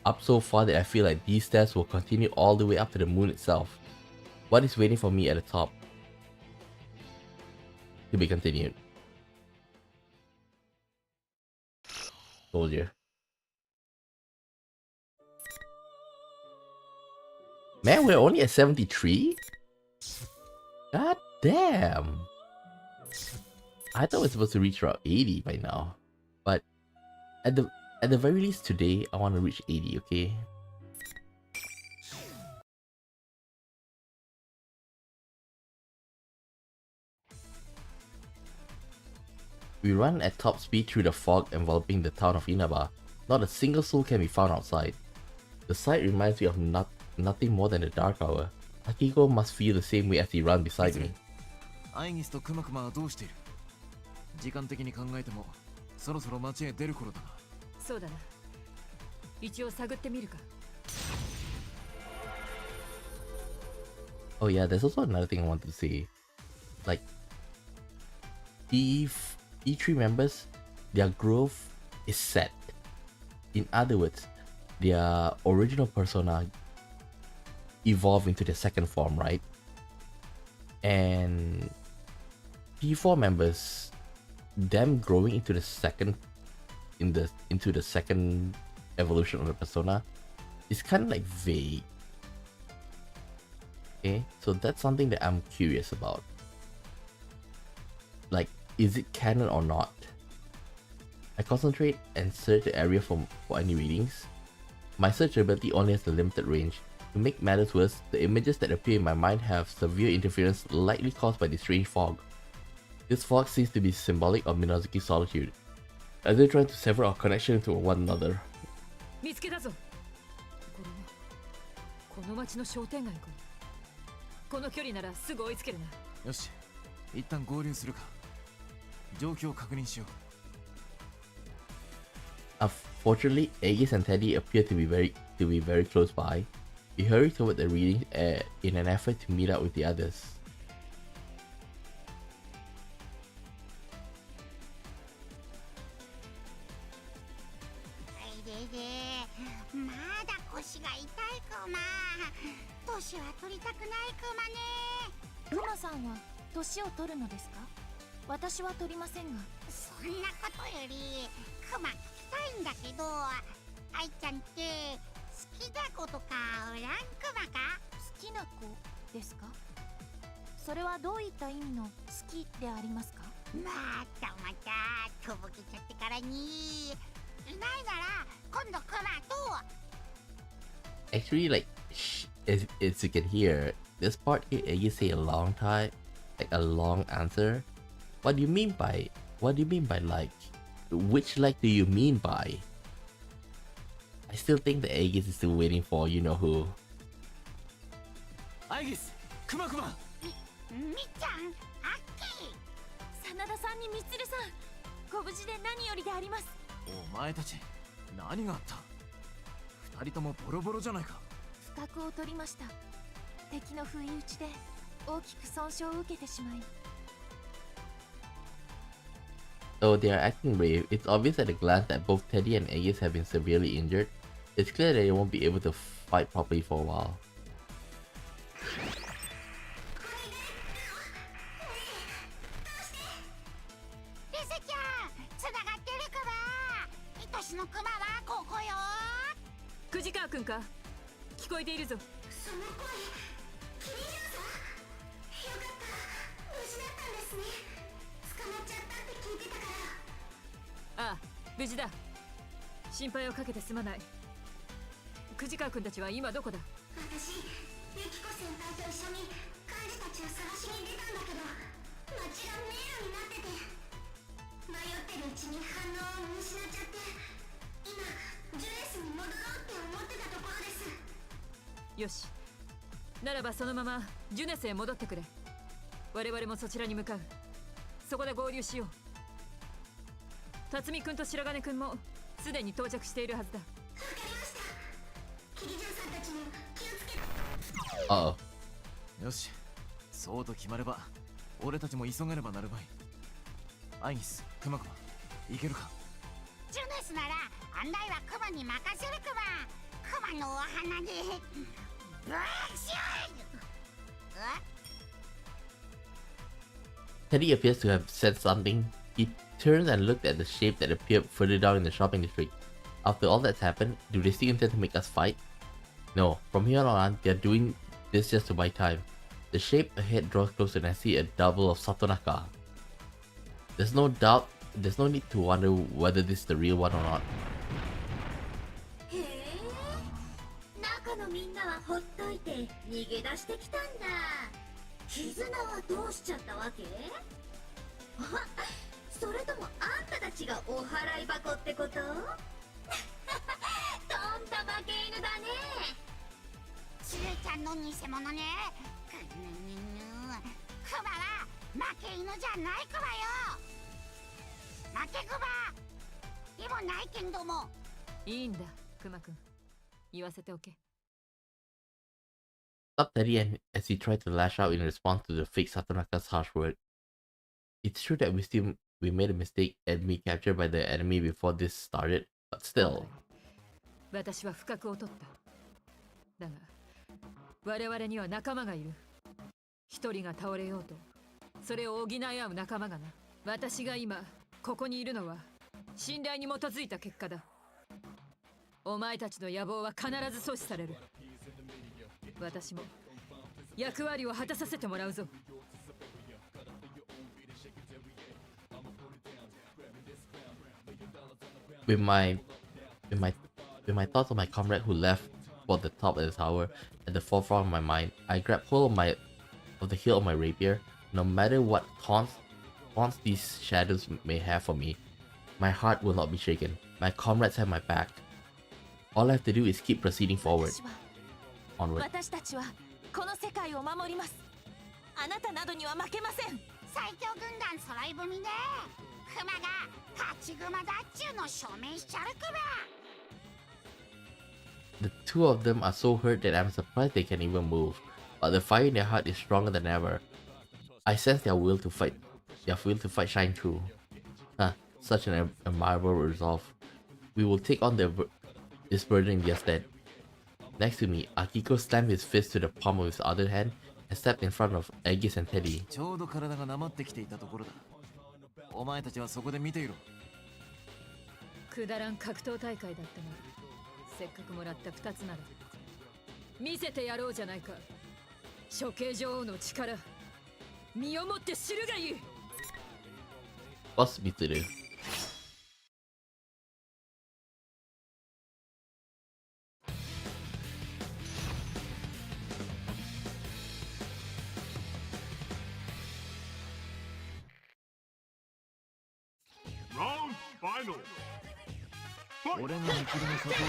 up so far that I feel like these stairs will continue all the way up to the moon itself. What is waiting for me at the top? To be continued. Soldier. Man, we're only at 73? God damn! I thought we're supposed to reach around 80 by now. But at the very least today, I want to reach 80, okay? We run at top speed through the fog enveloping the town of Inaba. Not a single soul can be found outside. The sight reminds me of nothing more than the dark hour. Akiko must feel the same way as he runs beside me. Oh yeah, there's also another thing I wanted to say. Like, E3 members, their growth is set. In other words, their original persona evolve into the second form, right? And P4 members, them growing into the second evolution of the persona is kind of like vague. Okay, so that's something that I'm curious about. Like, is it canon or not? I concentrate and search the area for any readings. My search ability only has a limited range. To make matters worse, the images that appear in my mind have severe interference likely caused by the strange fog. This fog seems to be symbolic of Minazuki's solitude, as they try to sever our connection to one another. よし、一旦合流するか。状況を確認しよう。 Unfortunately, Aegis and Teddy appear to be very close by. We hurry toward the reading in an effort to meet up with the others. まだ腰が痛いクマ。年は取りたくないクマね。クマさんは年を取るのですか？私は取りませんが。そんなことよりクマ聞きたいんだけど、愛ちゃんって好きな子とかおらんクマか？好きな子ですか？それはどういった意味の好きでありますか？またとぼけちゃってからに。いないなら今度クマと。 Actually, like, as you can hear, this part here, Aegis say a long time, like a long answer. What do you mean by like? Which like do you mean by? I still think the Aegis is still waiting for you know who. アイギス、クマクマ。みっちゃん、アッキー。真田さんにみつるさん、ご無事で何よりであります。お前たち、何があった？二人ともボロボロじゃないか。不覚を取りました。敵の不意打ちで大きく損傷を受けてしまい。Though they are acting brave, it's obvious at a glance that both Teddy and Aegis have been severely injured. It's clear that they won't be able to fight properly for a while. リセちゃん、つながってるクマ。愛しのクマはここよ。藤川くんか？聞こえているぞ。その声、キリジョウさん？よかった、無事だったんですね。捕まっちゃったって聞いてたから。ああ、無事だ。心配をかけてすまない。藤川くんたちは今どこだ？私、ユキコ先輩と一緒に幹事たちを探しに出たんだけど、道が迷路になってて、迷ってるうちに反応を見失っちゃって、今ジュエスに戻ろうって思ってたところです。よし、ならばそのままジュネスへ戻ってくれ。我々もそちらに向かう。そこで合流しよう。辰巳君と白金君もすでに到着しているはずだ。わかりました。キリジョウさんたちも気をつけて。Uh-oh. よし、そうと決まれば俺たちも急がねばなるまい。アイギス、クマクマ、行けるか？ジュネスなら案内はクマに任せるクマ。クマのお花でブワーシュー。 Teddy appears to have said something. He turns and looked at the shape that appeared further down in the shopping district. After all that's happened, do they still intend to make us fight? No, from here on, they're doing this just to buy time. The shape ahead draws closer and I see a double of Satonaka. There's no need to wonder whether this is the real one or not. へえ、中のみんなはほっといて逃げ出してきたんだ。絆はどうしちゃったわけ？あ、それともあんたたちがお払い箱ってこと？とんだ負け犬だね。ちえちゃんの偽物ね。クマは負け犬じゃないクマよ。負けクマでもないけんども。いいんだ、クマくん。言わせておけ。Stopped Teddy as he tried to lash out in response to the fake Satonaka's harsh word. It's true that we made a mistake and we captured by the enemy before this started, but still. 私は不覚を取った。だが、我々には仲間がいる。一人が倒れようと、それを補い合う仲間がな。私が今ここにいるのは信頼に基づいた結果だ。お前たちの野望は必ず阻止される。私も役割を果たさせてもらうぞ。With my thoughts on my comrade who left for the top of the tower at the forefront of my mind, I grabbed hold of the hilt of my rapier. No matter what taunts these shadows may have for me, my heart will not be shaken. My comrades have my back. All I have to do is keep proceeding forward. Onward. 私たちはこの世界を守ります。あなたなどには負けません。最強軍団揃い踏みでクマが勝ち熊だっちゅうの証明しちゃるくば。 The two of them are so hurt that I'm surprised they can even move, but the fire in their heart is stronger than ever. I sense their will to fight shine through. Such an admirable resolve. We will take on this burden in their stead. Next to me, Akiko slammed his fist to the palm of his other hand and stepped in front of Aegis and Teddy. ちょうど体がなまってきていたところだ。お前たちはそこで見ていろ。くだらん格闘大会だったが、せっかくもらった2つなら見せてやろうじゃないか。処刑女王の力、身をもって知るがいい。Boss Mitsuru. Round final. 俺が見切りのサポート。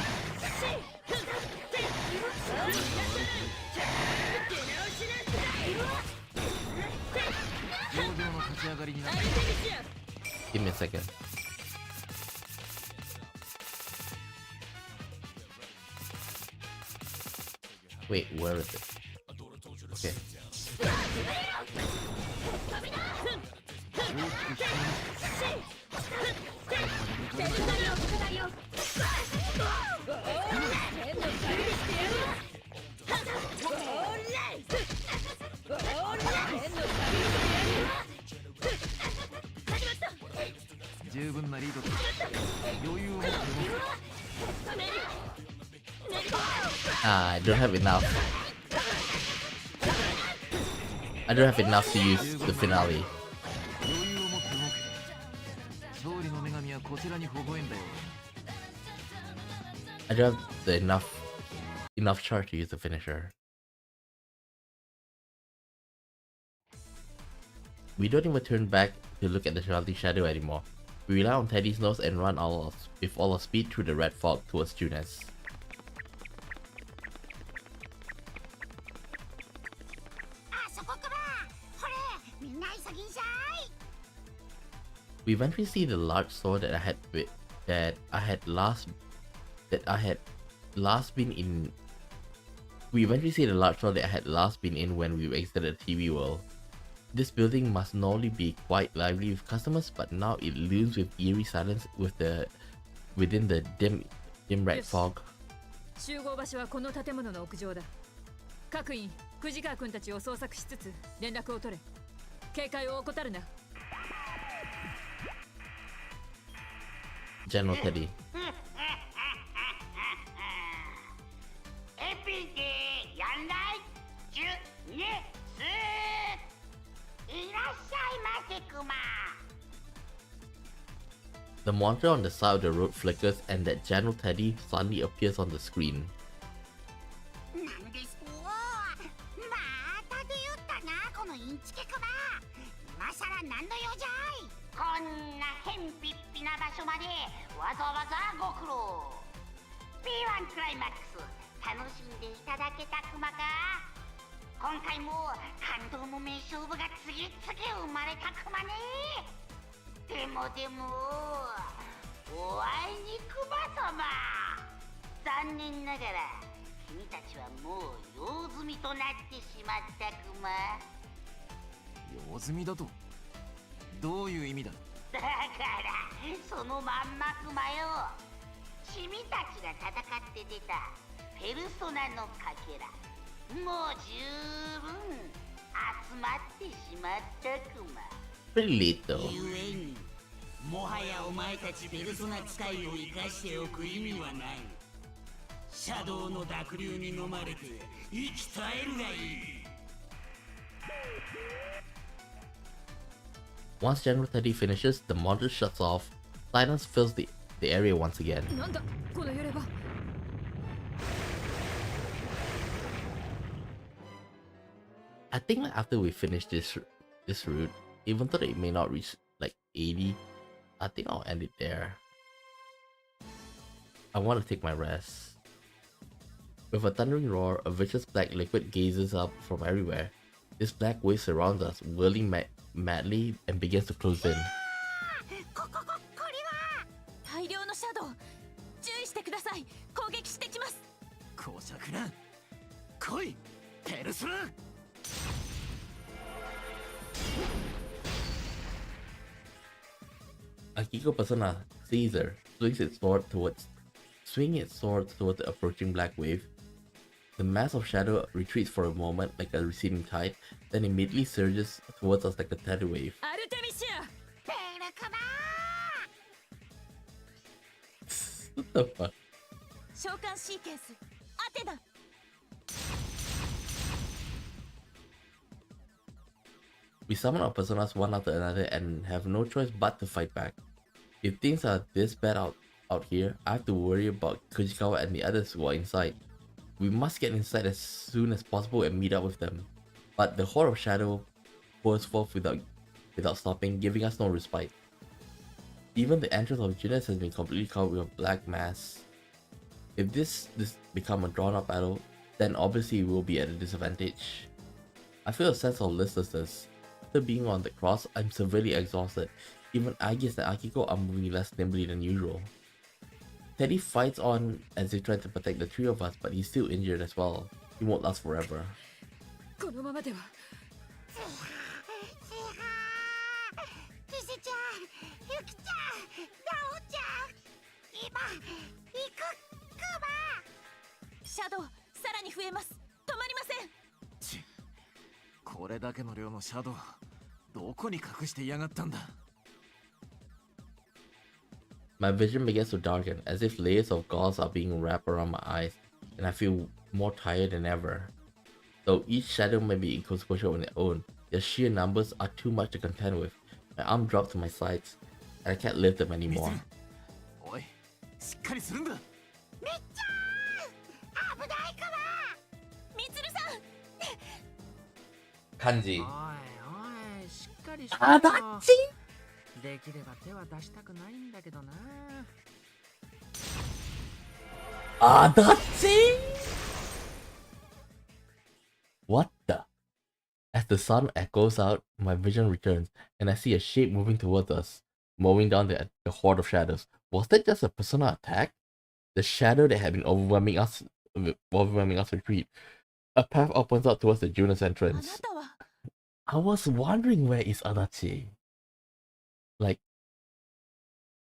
上々の勝ち上がりになった。 Give me a second. Wait, where is it? Okay. I don't have enough. I don't have enough to use the finale. I don't have the enough charge to use the finisher. We don't even turn back to look at the shouting shadow anymore. We rely on Teddy's nose and run with all our speed through the red fog towards Junes. We eventually see the large sword that I had last been in. We eventually see the large sword that I had last been in when we exited the TV world. This building must normally be quite lively with customers, but now it looms with eerie silence within the dim red fog. 集合場所はこの建物の屋上だ。各員、藤川君たちを捜索しつつ連絡を取れ。警戒を怠るな。General Teddy. エピでやんないジュネスいらっしゃいませクマ。 The monitor on the side of the road flickers and that General Teddy suddenly appears on the screen. なんですとまた出よったなこのインチケクマ。今さら何の用じゃい。こんなへんぴっぴな場所までわざわざご苦労。 P-1 クライマックス楽しんでいただけたクマか。今回も感動の名勝負が次々生まれたクマね。でもお会いにクマ様。残念ながら君たちはもう用済みとなってしまったクマ。用済みだとどういう意味だ。だからそのまんまクマよ。君たちが戦って出たペルソナのかけらもう十分集まってしまったクマ。Pretty late though. ゆえにもはやお前たちペルソナ使いを生かしておく意味はない。シャドウの濁流に飲まれて息絶えるがいい。 Once General Teddy finishes, the monitor shuts off. Silence fills the area once again. なんだこの揺れは。I think after we finish this route, even though it may not reach like 80, I think I'll end it there. I want to take my rest. With a thundering roar, a vicious black liquid gazes up from everywhere. This black wave surrounds us, whirling madly and begins to close in. 大量のシャドウ、注意してください。攻撃してきます。公爵な、来い、ペルソナ。Akiko Persona Caesar swings its sword towards the approaching black wave. The mass of shadow retreats for a moment like a receding tide, then immediately surges towards us like a tidal wave. アルテミシア。 What the fuck? 召喚シーケンス、アテナ。 We summon our personas one after another and have no choice but to fight back. If things are this bad out here, I have to worry about Kujikawa and the others who are inside. We must get inside as soon as possible and meet up with them. But the Horde of Shadow pours forth without stopping, giving us no respite. Even the entrance of Judas has been completely covered with a black mass. If this become a drawn-out battle, then obviously we will be at a disadvantage. I feel a sense of listlessness. After being on the cross, I'm severely exhausted. Even Agis and Akiko are moving less nimbly than usual. Teddy fights on as he tries to protect the three of us, but he's still injured as well. He won't last forever. このままでは。キセちゃん、ユキちゃん、ナオちゃん、今行くクマ。シャドウ、さらに増えます。止まりません。ち、これだけの量のシャドウ、どこに隠していやがったんだ。My vision begins to darken, as if layers of gauze are being wrapped around my eyes, and I feel more tired than ever. Though each shadow may be inconsequential on their own, their sheer numbers are too much to contend with. My arm drops to my sides, and I can't lift them anymore. おい、しっかりするんだ。みっちゃん、危ないから。みつるさん。Kanji. おいおい、しっかりしてよ。あだっち。できれば手は出したくないんだけどな。あだっち。What the? As the sun echoes out, my vision returns, and I see a shape moving towards us, mowing down the horde of shadows. Was that just a persona attack? The shadow that had been overwhelming us retreat. A path opens up towards the Junas entrance. I was wondering where is Adachi. Like,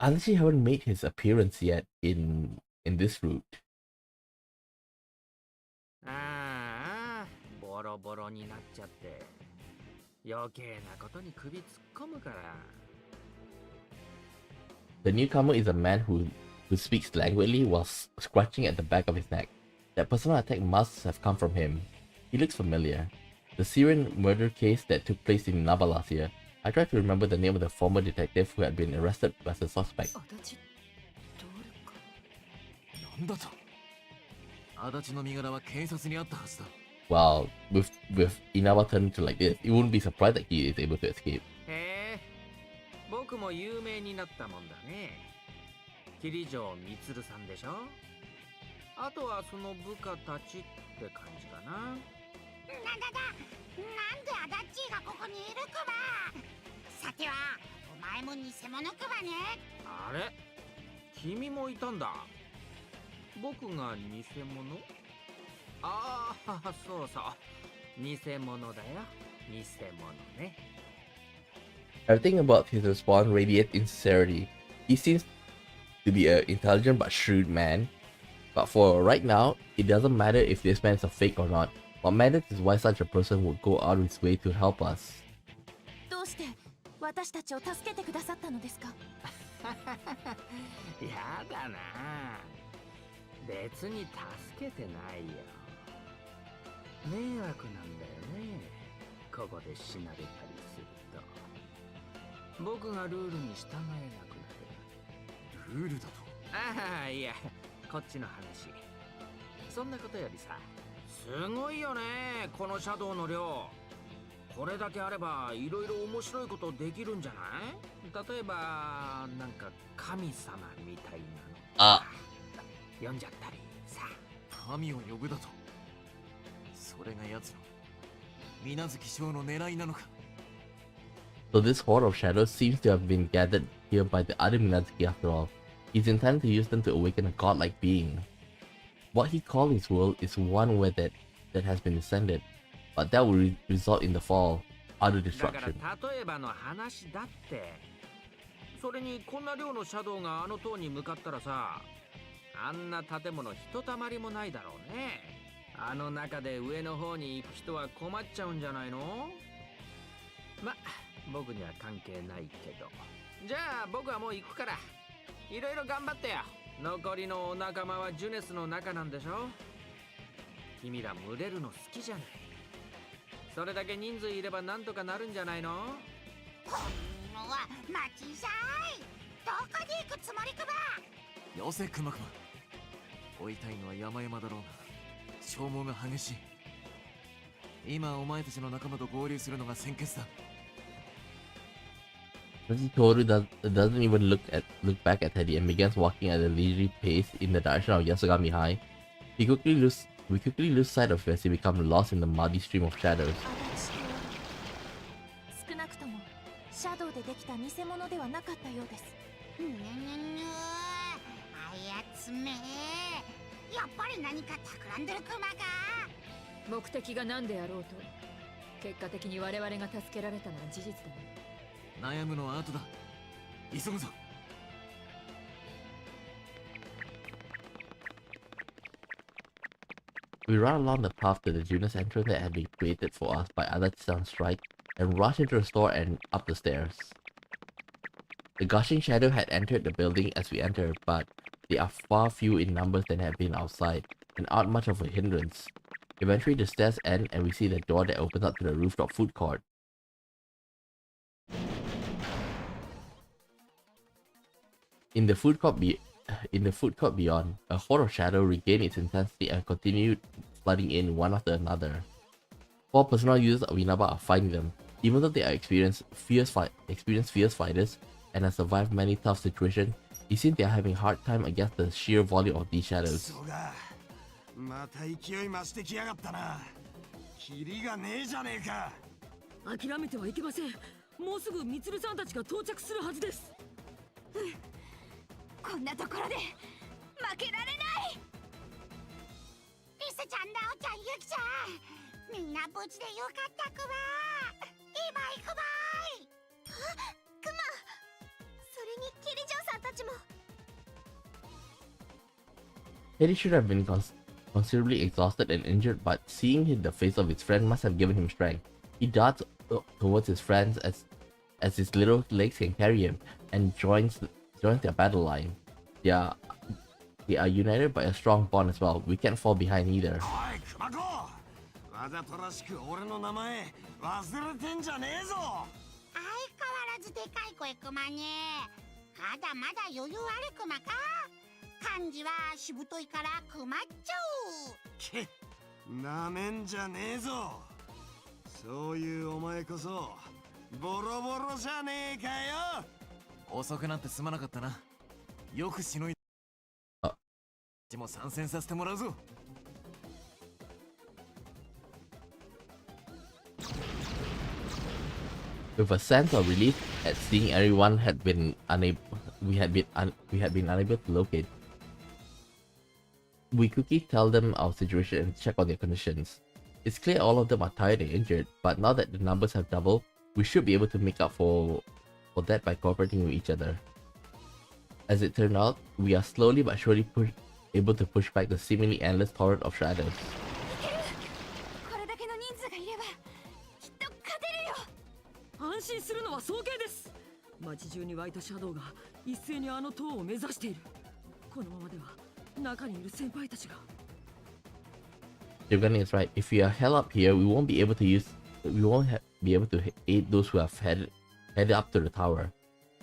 Adachi haven't made his appearance yet in this route. ああ、ボロボロになっちゃって余計なことに首突っ込むから。The newcomer is a man who speaks languidly while scratching at the back of his neck. That personal attack must have come from him. He looks familiar. The Syrian murder case that took place in Naba last year. I tried to remember the name of the former detective who had been arrested as a suspect. なんだと。足立の身柄は警察にあったはずだ。Well, with Inaba turning to like this, it wouldn't be surprised that he is able to escape. へえ、僕も有名になったもんだね。桐城充さんでしょ。あとはその部下たちって感じかな。なんでアダッチーがここにいるクマ。さてはお前も偽物クマね。あれ、君もいたんだ。僕が偽物？ああ、そうそう。偽物だよ。偽物ね。Everything about his response radiates insincerity. He seems to be an intelligent but shrewd man. But for right now, it doesn't matter if this man is a fake or not. What matters is why such a person would go out of his way to help us. どうして私たちを助けてくださったのですか？やだな。別に助けてないよ。迷惑なんだよね。ここで死なれたりすると。僕がルールに従えなくなる。ルールだと。ああ、いや、こっちの話。そんなことよりさ、すごいよね、このシャドウの量。これだけあればいろいろ面白いことできるんじゃない？例えばなんか神様みたいなの読んじゃったりさ。神を呼ぶだと。それが奴の水無月将の狙いなのか。 So this horde of shadows seems to have been gathered here by the other Minazuki after all. He's intended to use them to awaken a godlike being. What he called his world is one where that has been descended, but that will result in the fall, utter だから destruction. 例えばの話だって。それにこんな量のシャドウがあの塔に向かったらさ、あんな建物ひとたまりもないだろうね。あの中で上の方に行く人は困っちゃうんじゃないの？ま、僕には関係ないけど。じゃあ僕はもう行くから。いろいろ頑張ってよ。残りのお仲間はジュネスの中なんでしょ？君ら群れるの好きじゃない。それだけ人数いればなんとかなるんじゃないの？こんのは待ちさい。どこで行くつもりかば。よせクマクマ。追いたいのは山々だろうが消耗が激しい。今お前たちの仲間と合流するのが先決だ。Toru doesn't even look back at Teddy and begins walking at a leisurely pace in the direction of Yasogami High. We quickly lose sight of him as he becomes lost in the muddy stream of shadows. 少なくともシャドウでできた偽物ではなかったようです。ぬぬぬあやつめ。やっぱり何か企んでるクマか。目的が何であろうと結果的に我々が助けられたのは事実だね。悩むのは後だ。急ぐぞ。We run along the path to the Junas entrance that had been created for us by ATLUS strike and rush into the store and up the stairs. The gushing shadow had entered the building as we entered, but they are far fewer in numbers than had been outside and aren't much of a hindrance. Eventually the stairs end and we see the door that opens up to the rooftop food court. In the food court beyond, a horde of shadow regained its intensity and continued flooding in one after another. 4 personal users of Inaba are fighting them, even though they are experienced fierce fighters and have survived many tough situations. It seems they are having a hard time against the sheer volume of these shadows. また勢い増してきやがったな。キリがねえじゃねえか。諦めてはいけません。もうすぐミツルさんたちが到着するはずです。こんなところで負けられない。リスちゃん、ナオちゃん、ユキちゃん、みんな無事でよかったクマ。今行くばい。クマ、それにキリジョーさんたちも。Teddy should have been considerably exhausted and injured, but seeing the face of his friend must have given him strength. He darts towards his friends as his little legs can carry him and joins their battle line. They are united by a strong bond as well. We can't fall behind either. おい、クマコ。わざとらしく俺の名前忘れてんじゃねえぞ。相変わらずでかい声クマね。まだまだ余裕あるクマか。漢字はしぶといからクマっちゃう。け、なめんじゃねえぞ。そういうお前こそボロボロじゃねえかよ。遅くなってすまなかったな。よくしのいだ。も参戦させてもらうぞ。With a sense of relief at seeing everyone we had been unable to locate, we quickly tell them our situation and check on their conditions. It's clear all of them are tired and injured, but now that the numbers have doubled, we should be able to make up for that by cooperating with each other. As it turned out, we are slowly but surely able to push back the seemingly endless torrent of shadows. これだけの人数がいればきっと勝てるよ。安心するのは早計です。街中に湧いたシャドウが一斉にあの塔を目指している。このままでは中にいる先輩たちが。Yogani is right. If we are held up here, we won't be able to aid those who have headed up to the tower.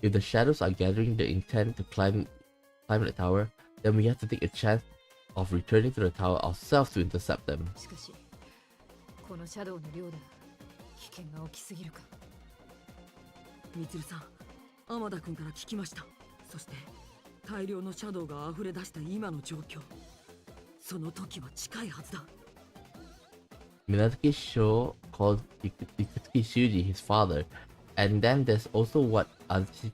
If the shadows are gathering the intent to climb the tower, then we have to take a chance of returning to the tower ourselves to intercept them. しかし、このシャドウの量だ。危険が大きすぎるか。ミツルさん、天田君から聞きました。そして大量のシャドウが溢れ出した今の状況。その時は近いはずだ。Minazuki's show called Ikutsuki Shuji his father, and then there's also what Adachi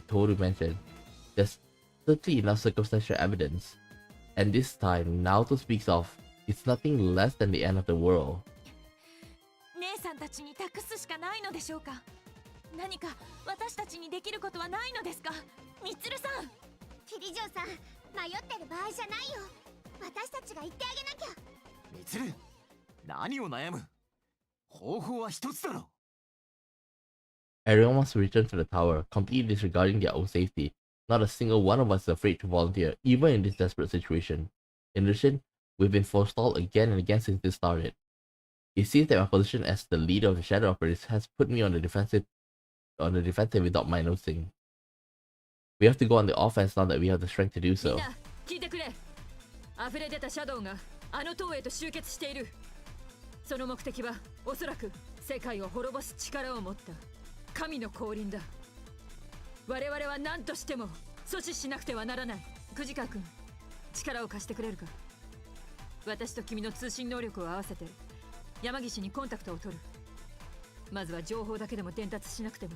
Toru mentioned. There's certainly enough circumstantial evidence, and this time Naoto speaks of it's nothing less than the end of the world. 姉さんたちに託すしかないのでしょうか。何か私たちにできることはないのですか。みつるさん、キリジョウさん、迷ってる場合じゃないよ。私たちが言ってあげなきゃ。みつる、何を悩む。方法は一つだろ。 Everyone wants to return to the tower, completely disregarding their own safety. Not a single one of us is afraid to volunteer, even in this desperate situation. In addition, we've been forestalled again and again since this started. It seems that my position as the leader of the Shadow Operators has put me on the defensive without my noticing. We have to go on the offense now that we have the strength to do so. 聞いてくれ。溢れ出たシャドウがあの塔へと集結している。その目的はおそらく世界を滅ぼす力を持った神の降臨だ。我々は何としても阻止しなくてはならない。藤川君、力を貸してくれるか。私と君の通信能力を合わせて山岸にコンタクトを取る。まずは情報だけでも伝達しなくては。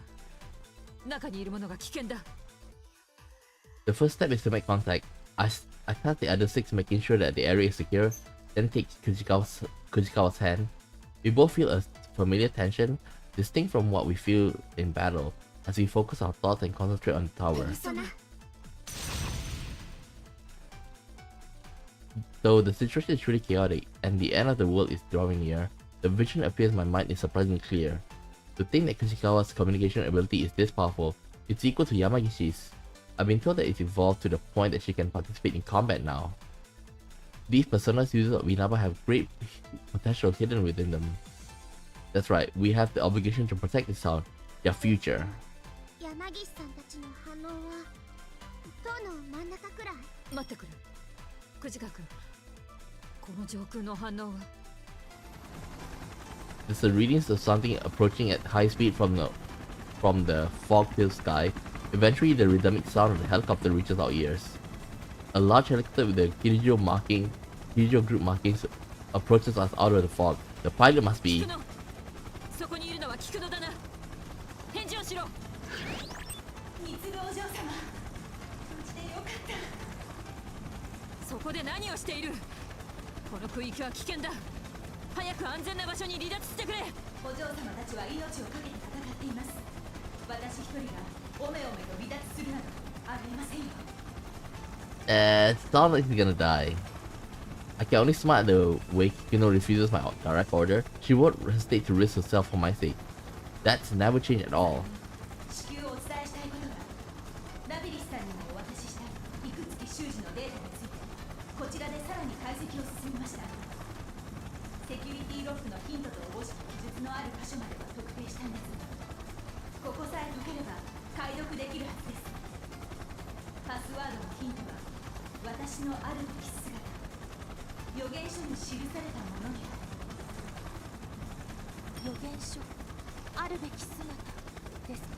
中にいる者が危険だ。The first step is to make contact. I task the other six making sure that the area is secure, then take Kujikawa's hand. We both feel a familiar tension, distinct from what we feel in battle, as we focus our thoughts and concentrate on the tower. Though the situation is truly chaotic, and the end of the world is drawing near, the vision appears in my mind is surprisingly clear. To think that Kushikawa's communication ability is this powerful, it's equal to Yamagishi's. I've been told that it's evolved to the point that she can participate in combat now. These personas users of Inaba have great potential hidden within them. That's right, we have the obligation to protect this town, their future. 山岸さんたちの反応は塔の真ん中くらい。待ってくれ。藤川君、この上空の反応は。There's the readings of something approaching at high speed from the fog-filled sky. Eventually, the rhythmic sound of the helicopter reaches our ears. A large helicopter with the Kirijo group markings approaches us out of the fog. The pilot must be... そこにいるのは菊野だな。返事をしろ。三つお嬢様、無事でよかった。そこで何をしている。この区域は危険だ。早く安全な場所に離脱してくれ。お嬢様たちは命を懸けて戦っています。私一人がおめおめと離脱するなどありえませんよ。It sounds like he's gonna die. I can only smile at the way Kikuno refuses my direct order. She won't hesitate to risk herself for my sake. That's never changed at all. 至急お伝えしたいことが、ラビリスさんにもお渡ししたいくつき習字のデータについて、こちらでさらに解析を進めました。セキュリティロックのヒントとおぼしき記述のある箇所までは特定したんですが、ここさえ解ければ解読できるはずです。パスワードのヒントは私のあるべき姿、予言書に記されたものにある。予言書、あるべき姿ですか。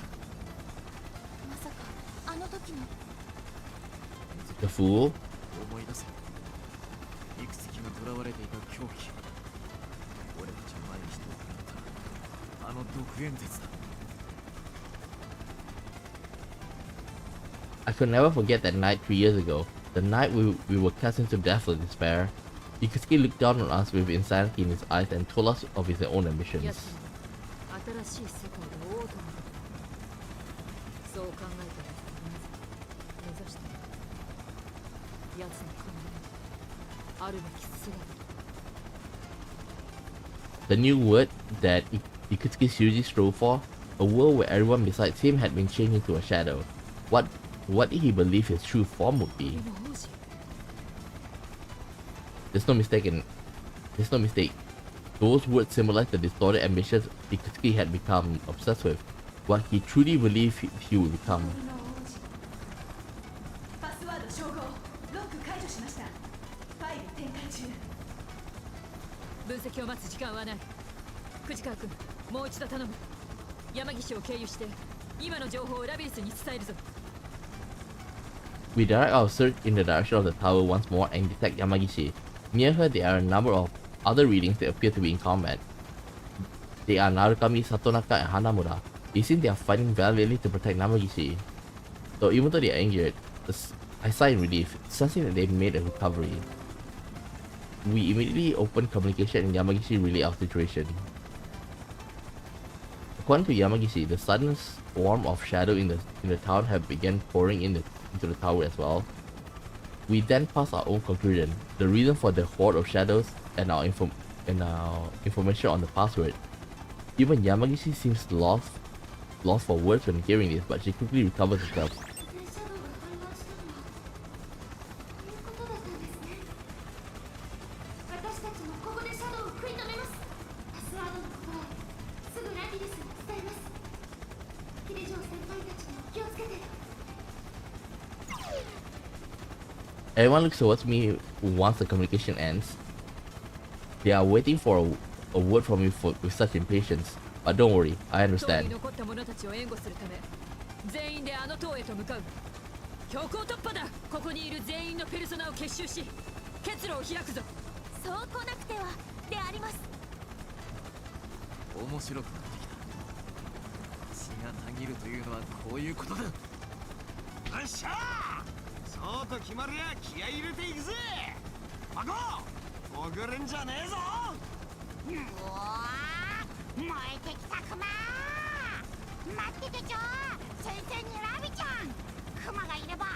まさかあの時の The fool? 思い出せ。いくつきが囚われていた狂気。俺たちの前にしておくったあの独眼鉄だ。I could never forget that night 3 years ago. The night we were cast into death with despair. Ikusuke looked down on us with insanity in his eyes and told us of his own ambitions. 新しい世界で王となる。そう考えたら目指して奴の考えあるべき姿。 The new word that Ikutsuki Shuji strove for, a world where everyone besides him had been changed into a shadow. What did he believe his true form would be? There's no mistake. Those words symbolize the distorted ambitions Ikutsuki had become obsessed with, what he truly believed he would become. パスワード照合、ロック解除しました。ファイル展開中。分析を待つ時間はない。藤川君、もう一度頼む。山岸を経由して今の情報をラビリスに伝えるぞ。We direct our search in the direction of the tower once more and detect Yamagishi. Near her, there are a number of other readings they appear to be in combat. They are Narukami, Satonaka, and Hanamura. It seems they are fighting valiantly to protect Namagishi. So even though they are injured, I sigh in relief, sensing that they've made a recovery. We immediately opened communication and Yamagishi relayed our situation. According to Yamagishi, the sudden swarm of shadow in the town have begun pouring into the tower as well. We then passed our own conclusion, the reason for the horde of shadows and our information on the password. Even Yamagishi seems lost for words when hearing this, but she quickly recovers herself. Everyone looks towards me once the communication ends. They are waiting for a word from me with such impatience. But don't worry, I understand.そうと決まりゃ気合い入れていくぜ。マコ、遅れんじゃねえぞ。うわー、燃えてきたクマ。待っててちょ。先生にラビちゃん。クマがいれば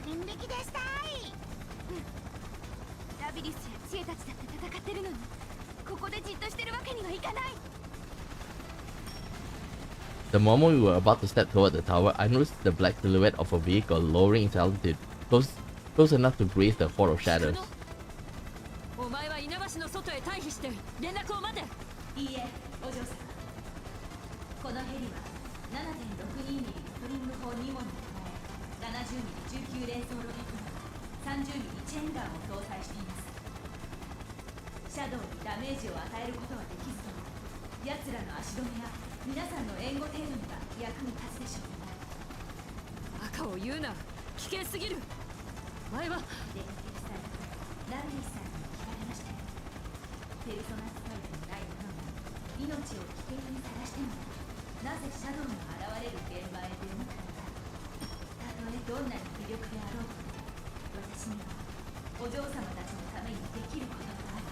100人引きですたい。ラビリスや知恵たちだって戦ってるのに、ここでじっとしてるわけにはいかない。The moment we were about to step toward the tower, I noticed the black silhouette of a vehicle lowering its altitude, close enough to graze the horde of shadows. お前は稲橋の外へ退避して連絡を待て。いいえ、お嬢様。このヘリは 7.62mm トリング砲2門に加え 70mm 19連装ロケット弾 30mm チェーンガンを搭載しています。シャドウにダメージを与えることはできずとも、奴らの足止めや皆さんの援護程度には役に立つでしょうね。赤を言うな、危険すぎる。前は出かける際、ラビリスさんに聞かれましたよ。ペルソナ使いでもない者が命を危険にさらしてもなぜシャドウが現れる現場へ出向くのか。たとえどんなに魅力であろうと、私にはお嬢様たちのためにできることがある。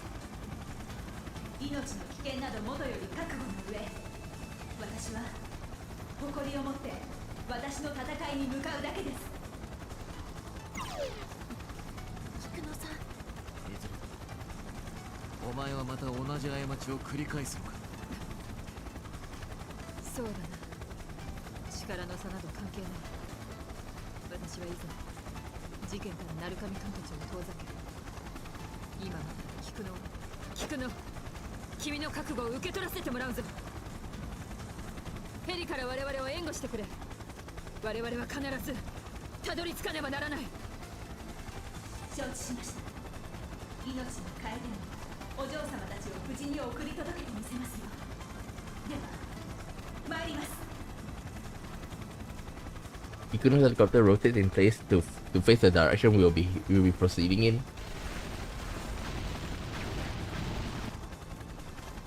命の危険などもとより覚悟の上、私は誇りを持って私の戦いに向かうだけです。菊野さん、お前はまた同じ過ちを繰り返すのか。そうだな、力の差など関係ない。私は以前事件から鳴神官たちを遠ざけ、今まで菊野、君の覚悟を受け取らせてもらうぞ。ヘリから我々を援護してくれ。我々は必ずたどり着かねばならない。承知しました。命の楓にお嬢様たちを無事に送り届けてみせますよ。では参ります。 Ikuno's helicopter rotates in place to face the direction we will be proceeding in.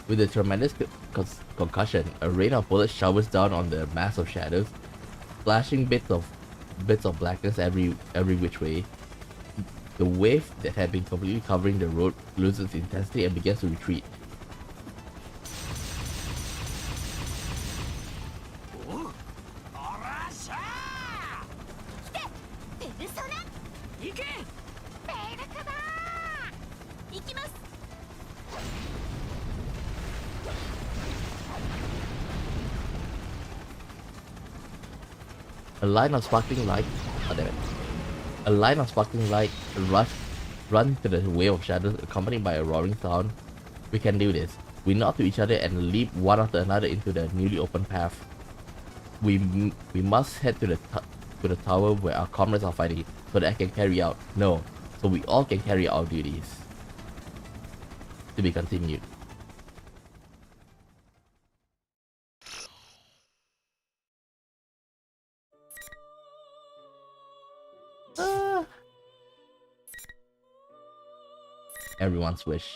With a tremendous concussion, a rain of bullets showers down on the mass of shadows, flashing bits of blackness every which way. The wave that had been completely covering the road loses intensity and begins to retreat. A line of sparkling light, A line of sparkling light runs to the wave of shadows accompanied by a roaring sound. We can do this. We nod to each other and leap one after another into the newly opened path. We must head to the tower where our comrades are fighting, so that I can carry out. No, so we all can carry out our duties. To be continued. Everyone's wish.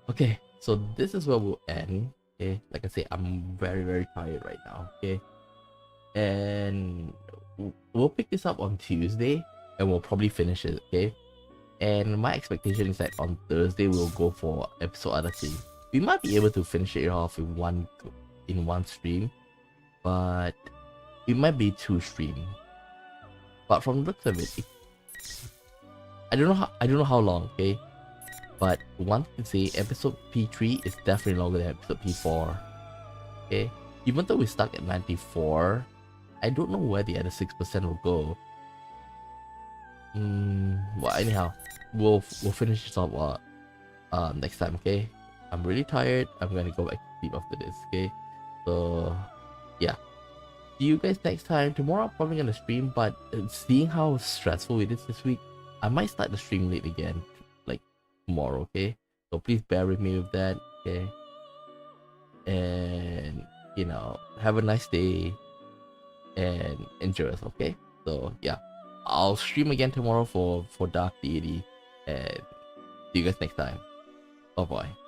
Okay, so this is where we'll end. Okay, like I say, I'm very tired right now. Okay, and we'll pick this up on Tuesday, and we'll probably finish it. Okay, and my expectation is that on Thursday we'll go for episode other two. We might be able to finish it off in one stream, but it might be two streams. But from the looks of it, I don't know how long. Okay, but one can say episode P3 is definitely longer than episode P4. Okay, even though we're stuck at 94, I don't know where the other 6% will go. Well, anyhow, we'll finish this up next time. Okay, I'm really tired. I'm gonna go back to sleep after this. Okay, so yeah, see you guys next time. Tomorrow I'm probably gonna stream, but seeing how stressful it is this week, I might start the stream late again, like tomorrow. Okay, so please bear with me with that. Okay, and have a nice day and enjoy yourself. Okay, so yeah, I'll stream again tomorrow for Dark Deity, and see you guys next time. Bye bye.